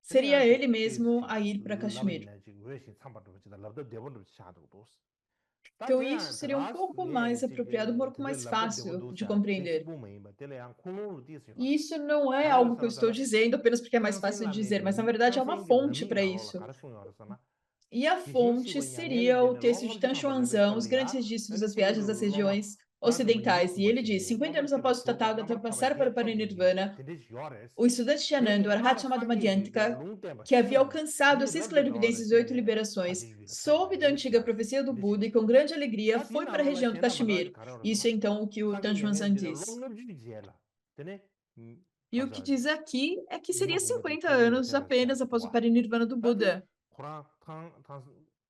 seria yang ele te mesmo si a ir para labi Kashmir. na ji we shin tsamba do chi da labda devon do cha do dos ta Então, te isso yang seria um tagas pouco nge mais chi apropriado, um pouco te de mais labda devon fácil do de cha te chi compreender. bu mai ba te le yang kuno lu ti si E yores isso não é khare algo que eu sana estou da dizendo apenas porque é mais tangseng fácil la de me dizer, mas na ge verdade é uma tangseng gi fonte lami para na lo la isso. khare sung yores sana E a kishin fonte shiwa nyangel seria de o ne lo texto de ngam ju thamba lebe Tanchuanzão, Os tam Grandes ya Registros ane das kung Viagens do das lo ma Regiões ta de ma nima Ocidentais. E kuma ele chi diz, ge 50 ngam anos chi ba após o thobe Tratado ngam de thaba passar para ge o thobe gi Parinirvana, tende yores o estudante de te Ananda, o Arhat ngara chamado sangye yu de Madhyantaka, lung temba que havia shung alcançado ti as 6 labda lo re clarividências e 8 che le liberações, khaji yu le phe soube da de antiga sha profecia do tende Buda shi e com grande alegria ta ti foi na para a lo la região do shena ma da Caxemir. khare ro Isso sana é então o que o sangye nyangel Tanchuanzan de lo diz. ngam ju je la tene E o que khada diz aqui é que nima seria kuma de 50 khaji yu le anos phe ba sha apenas de após o wa Parinirvana do ta de Buda. khura thang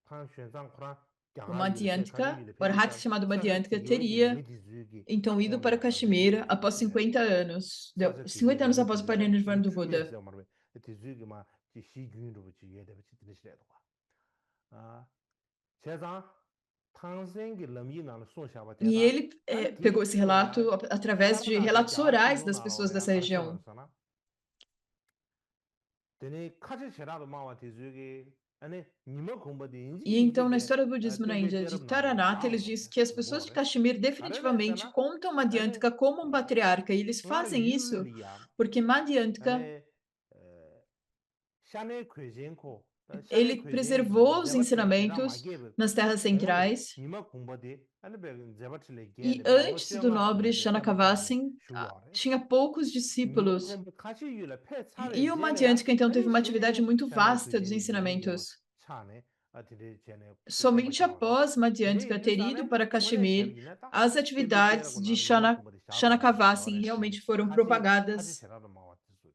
xuan zang khura O kyang yu le phe khaji Madhyantaka, yu le o phe de Arhat sha chamado sa se Madhyantaka, tige ge teria me di zu ge ta então ido ko ne para wa de Caxemir após 50 anos, sa se tige 50 ge anos me di após o zu ge Parinirvana me do chu me Buda. se ma de zu ge ma ji xi gyun ru ji ye de chi de shi de wa a che zang tang sen ge lam yi na le so sha ba te E da ele an pegou di esse che le ya relato através shar de na de relatos ja shi orais yu das na ro pessoas le ya dessa khar su região. yor sa na de ne kha che che ra ma wa te zu ge ane ni ma khom ba de yin E ji yin então, ge na de história do budismo na tembe Índia te de rab na ro Taranata, ja eles ro dizem de que as de pessoas go de res Caxemir khare le se definitivamente na contam ane Madhyantaka como um patriarca. E eles ngar fazem yu isso li ya porque Madhyantaka, ane shane kwejen ko shane ele kwejen gi preservou os zebat le tira ma ensinamentos ge nas terras ane centrais. nima kungba de ane be zebat le ge E de be lo antes do chema nobre le be temba taw de Chanakavasin, shu yores tinha poucos nima discípulos. kungba kashi yu le pe tsawe E o je le ya Madhyantaka, então, teve ane uma atividade shine muito shane vasta dos kwejen gi yin ge ensinamentos. chane Somente após Madhyantaka ter ido para Kashmir, as atividades de Shanakavasin realmente foram propagadas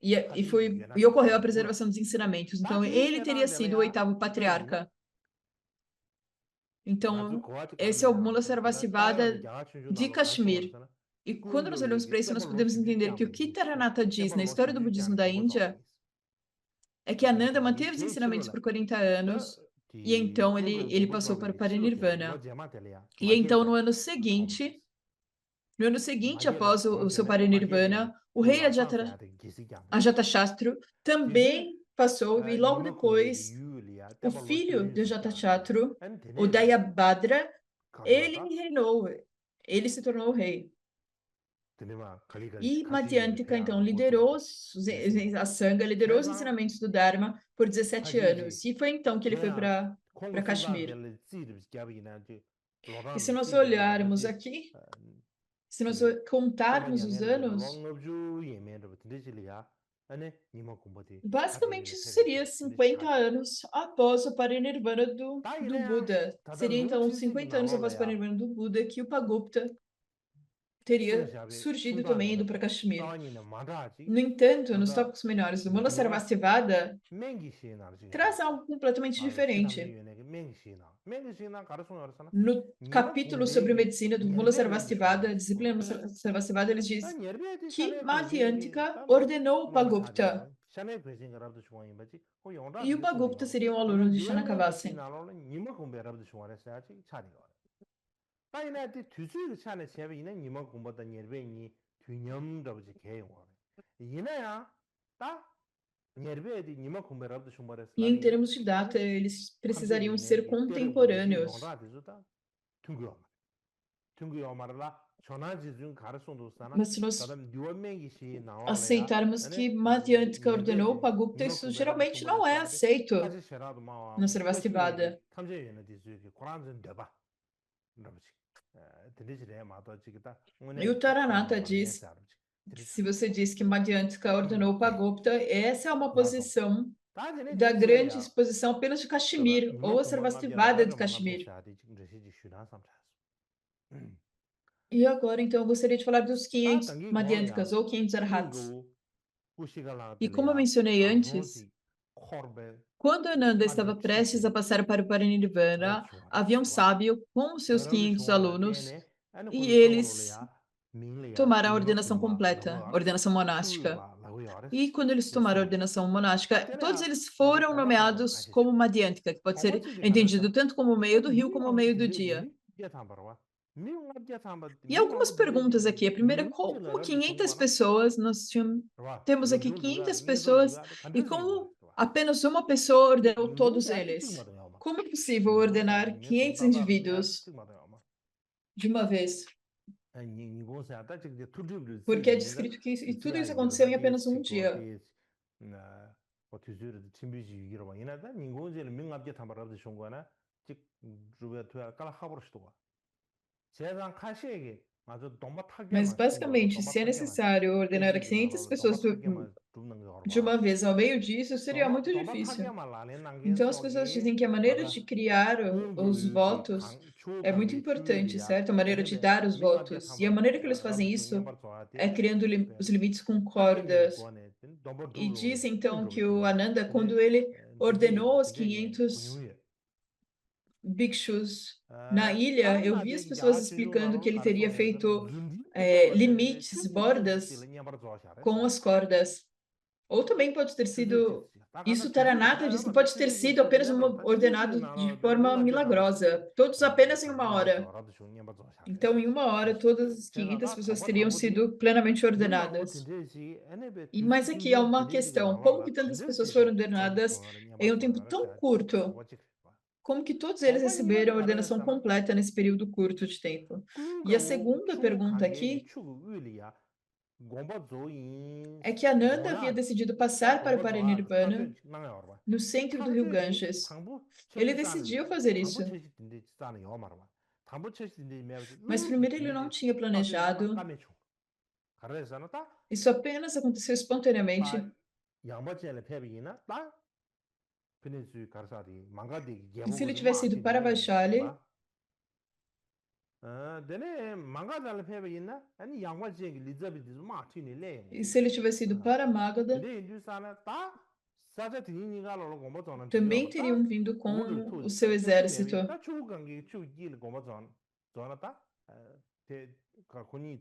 e ocorreu a preservação dos ensinamentos. Então, ele teria sido o oitavo patriarca. Então, esse é o Mula Sarvastivada de Kashmir. E quando nós olhamos para isso, nós podemos entender que o que Taranatha diz na história do budismo da Índia é que Ananda manteve os ensinamentos por 40 anos e então ele passou para o Parinirvana. E então, no ano seguinte, após o seu Parinirvana, o rei Ajatashatru também passou, e logo depois, o filho de Ajatashatru, o Dayabhadra, ele reinou, ele se tornou o rei. E Madhyantaka, então, liderou a Sangha, liderou os ensinamentos do Dharma por 17 anos. E foi então que ele foi para Kashmir. E se nós olharmos aqui, se nós contarmos os anos, basicamente isso seria 50 anos após o Parinirvana do Buda. Seria então 50 anos após o Parinirvana do Buda que o Upagupta teria surgido também indo para Kashmir. No entanto, nos tópicos menores do Mula Sarvastivada, traz algo completamente diferente. No capítulo sobre medicina do Mula Sarvastivada, disciplina Mula Sarvastivada, eles dizem que Madhyantaka ordenou o Upagupta. E o Upagupta seria um aluno de Shanakavasin. E em termos de data, eles precisariam ser contemporâneos. Mas se nós aceitarmos que Madhyantaka ordenou o Upagupta, isso geralmente não é aceito no Sarvastivada. E o Taranatha diz que se você diz que Madhyantaka ordenou o Upagupta, essa é uma posição da grande exposição apenas de Kashmir, ou a Sarvastivada de Kashmir. E agora, então, eu gostaria de falar dos 500 Madhyantakas, ou 500 Arhats. E como eu mencionei antes, quando Ananda estava prestes a passar para o Parinirvana, havia um sábio com os seus 500 alunos, e eles tomaram a ordenação completa, a ordenação monástica. E quando eles tomaram a ordenação monástica, todos eles foram nomeados como Madhyantaka, que pode ser entendido tanto como o meio do rio como o meio do dia. E algumas perguntas aqui. A primeira, como 500 pessoas, temos aqui 500 pessoas, e como apenas uma pessoa ordenou todos eles? Como é possível ordenar 500 indivíduos de uma vez? Porque é descrito que tudo isso aconteceu em apenas um dia. Mas, basicamente, se é necessário ordenar 500 pessoas de uma vez ao meio-dia, isso seria muito difícil. Então, as pessoas dizem que a maneira de criar os votos é muito importante, certo? A maneira de dar os votos. E a maneira que eles fazem isso é criando os limites com cordas. E diz, então, que o Ananda, quando ele ordenou os 500 bhikshus na ilha, eu vi as pessoas explicando que ele teria feito limites, bordas com as cordas. Ou também pode ter sido... Isso Taranatha diz que pode ter sido apenas ordenado de forma milagrosa. Todos apenas em uma hora. Então, em uma hora, todas as 500 pessoas teriam sido plenamente ordenadas. Mas aqui há uma questão. Como que tantas pessoas foram ordenadas em um tempo tão curto? Como que todos eles receberam a ordenação completa nesse período curto de tempo? E a segunda pergunta aqui é que Ananda havia decidido passar para o Parinirvana no centro do rio Ganges. Ele decidiu fazer isso. Mas primeiro ele não tinha planejado. Isso apenas aconteceu espontaneamente. E se ele tivesse ido para Vaishali, e se ele tivesse ido para Magadha, também teriam vindo com o seu exército.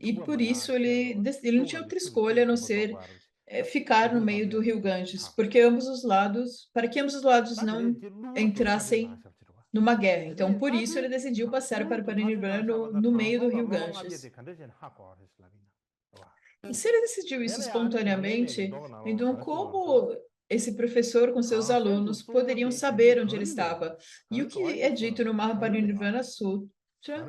E por isso ele não tinha outra escolha a não ser ficar no meio do rio Ganges, porque para que ambos os lados não entrassem numa guerra. Então, por isso ele decidiu passar para Parinirvana no meio do rio Ganges. E se ele decidiu isso espontaneamente, então como esse professor com seus alunos poderiam saber onde ele estava? E o que é dito no Mahaparinirvana Sutra?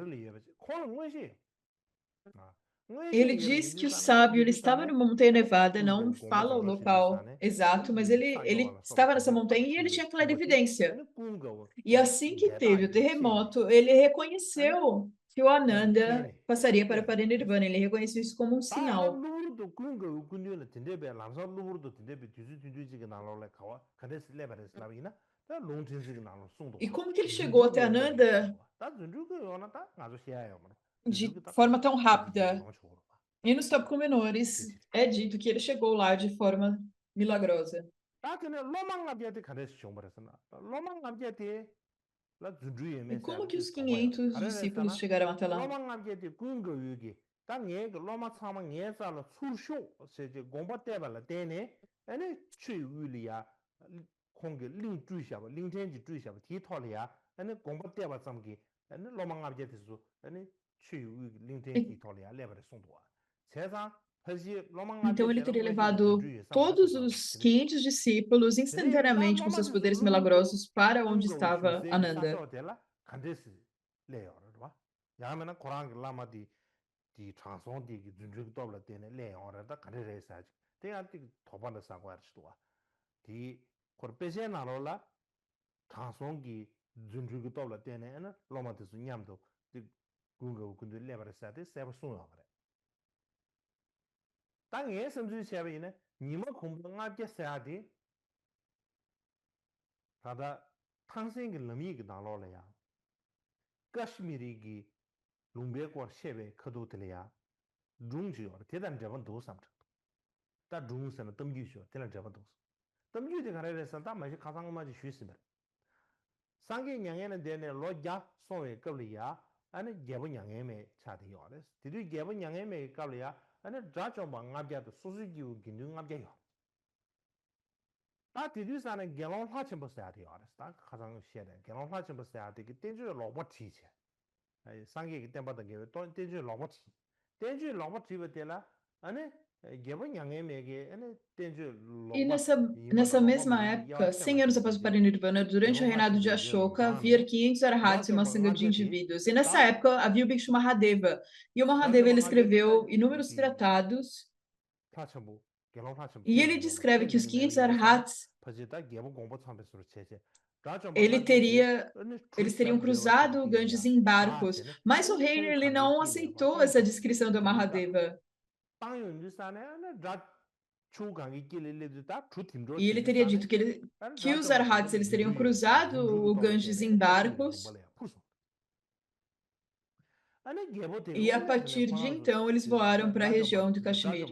Ele diz que o sábio ele estava numa montanha nevada, não fala o local exato, mas ele estava nessa montanha e ele tinha clarividência. E assim que teve o terremoto, ele reconheceu que o Ananda passaria para Parinirvana. Ele reconheceu isso como um sinal. E como que ele chegou até Ananda de forma tão rápida? E nos top menores é dito que ele chegou lá de forma milagrosa. E como que os 500 discípulos chegaram até lá? Então ele teria levado todos os 500 discípulos instantaneamente com seus poderes milagrosos para onde estava Ananda. E nessa mesma época, 100 anos após o Parinirvana, durante o reinado de Ashoka, havia 500 arhats e uma sanga de indivíduos. E nessa época havia o Bhikshu Mahadeva. E o Mahadeva ele escreveu inúmeros tratados. E ele descreve que os 500 arhats eles teriam cruzado o Ganges em barcos, mas o rei ele não aceitou essa descrição do Mahadeva. E ele teria dito que os arhats eles teriam cruzado o Ganges em barcos. E a partir de então eles voaram para a região do Kashmir.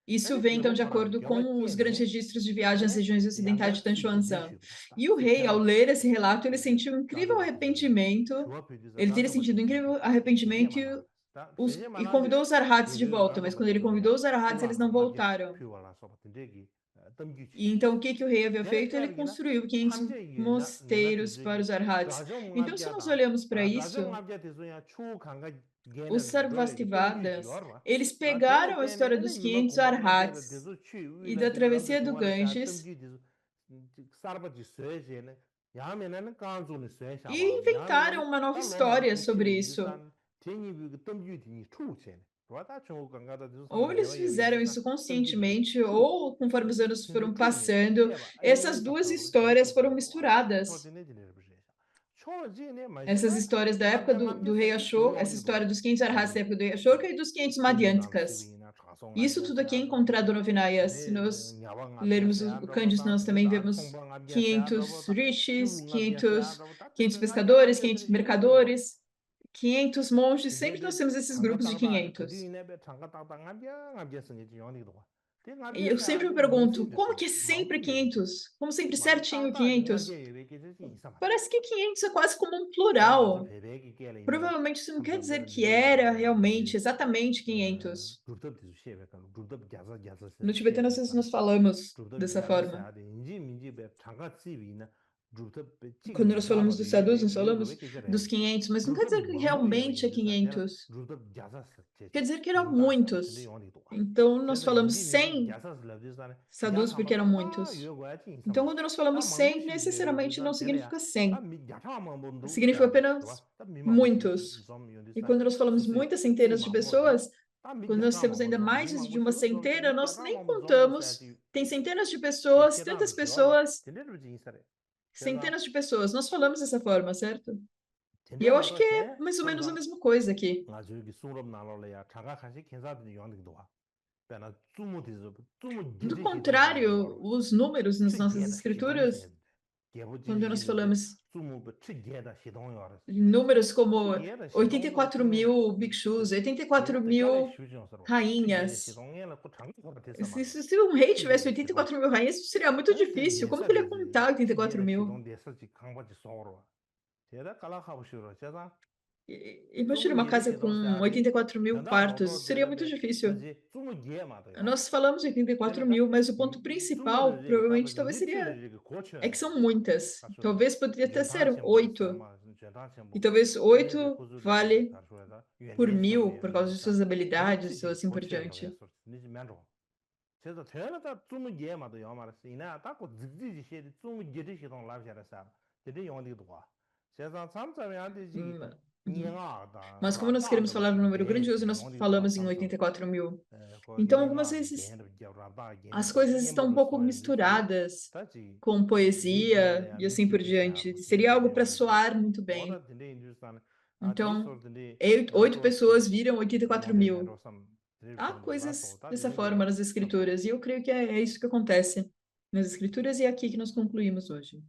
Isso vem então de acordo com os grandes registros de viagem às regiões ocidentais de Tanchuanzan. E o rei, ao ler esse relato, ele sentiu um incrível arrependimento. Ele teria sentido um incrível arrependimento e convidou os arhats de volta, mas quando ele convidou os arhats, eles não voltaram. E então, o que o rei havia feito? Ele construiu 500 mosteiros para os arhats. Então, se nós olhamos para isso, os Sarvastivadins, eles pegaram a história dos 500 arhats e da travessia do Ganges e inventaram uma nova história sobre isso. Ou eles fizeram isso conscientemente, ou conforme os anos foram passando, essas duas histórias foram misturadas. Essas histórias da época do rei Ashoka, essa história dos 500 arhats da época do rei Ashoka e dos 500 Madhyantikas. Isso tudo aqui é encontrado no Vinaya. Se nós lermos o Cândido, nós também vemos 500 rishis, 500 pescadores, 500 mercadores, 500 monges. Sempre nós temos esses grupos de 500. E eu sempre me pergunto, como que é sempre 500? Como sempre certinho 500? Parece que 500 é quase como um plural. Provavelmente isso não quer dizer que era realmente, exatamente 500. No tibetano, às vezes, nós falamos dessa forma. Quando nós falamos dos sadhus, nós falamos dos 500, mas não quer dizer que realmente é 500. Quer dizer que eram muitos. Então, nós falamos 100 sadhus porque eram muitos. Então, quando nós falamos 100, necessariamente não significa 100. Significa apenas muitos. E quando nós falamos muitas centenas de pessoas, quando nós temos ainda mais de uma centena, nós nem contamos. Tem centenas de pessoas, tantas pessoas, centenas de pessoas. Nós falamos dessa forma, certo? E eu acho que é mais ou menos a mesma coisa aqui. Do contrário, os números nas nossas escrituras, quando nós falamos números como 84 mil bhikshus, 84 mil rainhas. Se um rei tivesse 84 mil rainhas, isso seria muito difícil. Como que ele ia contar 84 mil? Imagina uma casa com 84 mil quartos, seria muito difícil. Nós falamos 84 mil, mas o ponto principal, provavelmente, talvez seria... É que são muitas. Talvez poderia até ser 8. E talvez 8 vale por 1000, por causa de suas habilidades, ou assim por diante. Mas como nós queremos falar um número grandioso, nós falamos em 84 mil. Então, algumas vezes, as coisas estão um pouco misturadas com poesia e assim por diante. Seria algo para soar muito bem. Então, 8 pessoas viram 84 mil. Há coisas dessa forma nas escrituras, e eu creio que é isso que acontece nas escrituras, e é aqui que nós concluímos hoje.